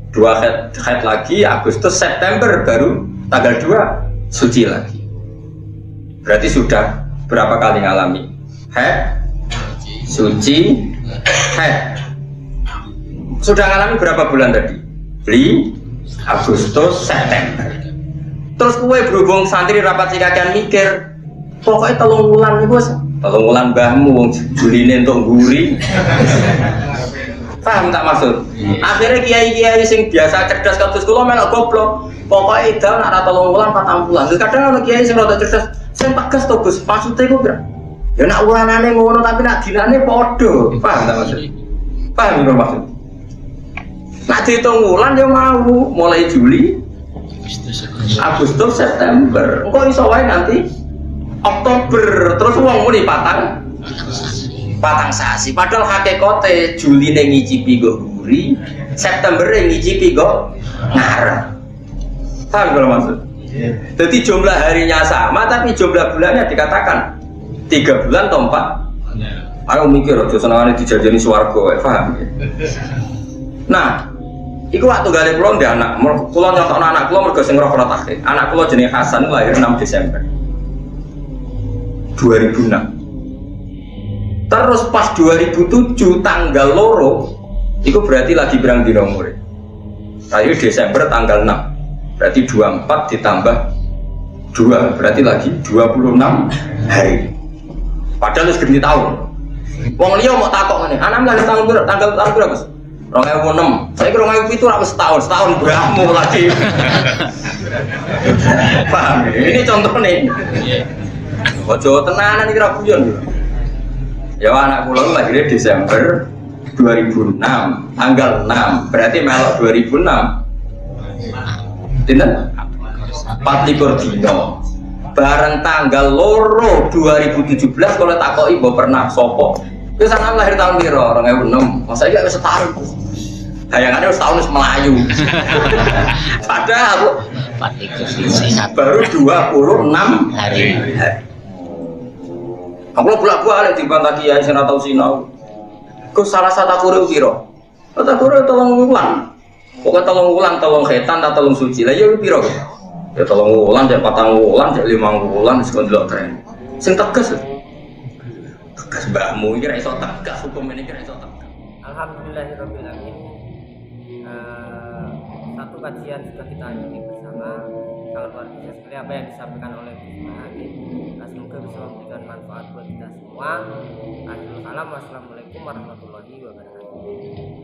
2 haid lagi Agustus, September baru tanggal 2 suci lagi. Berarti sudah berapa kali ngalami? Haid, suci, haid. Sudah ngalami berapa bulan tadi? Juli, Agustus, September. Terus kue berhubung santri rapat sikakan mikir, pokoknya 3 bulan nih bos, 3 bulan mbahmu wong Juline untuk guri. Paham tak maksud? Akhirnya kiai-kiai sing biasa cerdas kados kula melok goblok. Pokoknya idal nak 3 bulan 4 bulan. Kadang ana kiai sing rada cerdas, sing tegas to Gus. Maksude ku kira. Ya nak ulanane ngono tapi nak dinane padha. Paham tak maksud? Paham lho maksud? Nak dihitung bulan ya mau mulai Juli, Agustus, September. Engko iso wae nanti Oktober, terus uang muni patang sasi. Padahal hakikate Juli ning ngicipi go guri, September ning ngicipi go ngarep. Paham kalau maksud? Jadi jumlah harinya sama, tapi jumlah bulannya dikatakan 3 bulan atau 4. Ayo mikir, aja senengane dijajani swarga, paham ya? Nah, iku waktu gale kula ndek anak, kula nyotokno anak kula mergo sing roh takhir. Anak kula jenenge Hasan lahir 6 Desember 2006. Terus pas 2007 tanggal loro itu berarti lagi berang dina umure. Tadi Desember tanggal 6. Berarti 24 ditambah 2 berarti lagi 26 hari. Padahal wis ganti tahun. Wong liya mau takok ngene, anak lahir tanggal berapa, Mas? 2006. Saya kira 2007 ora wis setahun mbahmu lagi. Paham? Ini contoh nih. Ojo tenanan iki ra guyon. Ya anak kula lahirnya Desember 2006 tanggal 6 berarti melok 2006 dinten 24 dino bareng tanggal loro 2017 kalau takoki mbok pernah sopo wis ana lahir tahun piro 2006 masa iki wis setahun bayangannya wis tahun wis melayu padahal baru 26 hari aku bolak-balik dibantah kiai sing ora tau sinau ku salah satu kurang piro kata kurang tolong ulang pokoknya tolong ulang tolong khetan atau tolong suci lah ya piro ya tolong ulang cek 4 wulan cek 5 wulan wis kon delok tren sing tegas mbahmu iki ra iso tegas hukum ini ra iso tegas alhamdulillahirabbil alamin satu kajian sudah kita ikuti bersama sangat luar biasa sekali apa yang disampaikan oleh Gus Mahadi. Semoga bisa memberikan manfaat buat kita semua. Assalamualaikum warahmatullahi wabarakatuh.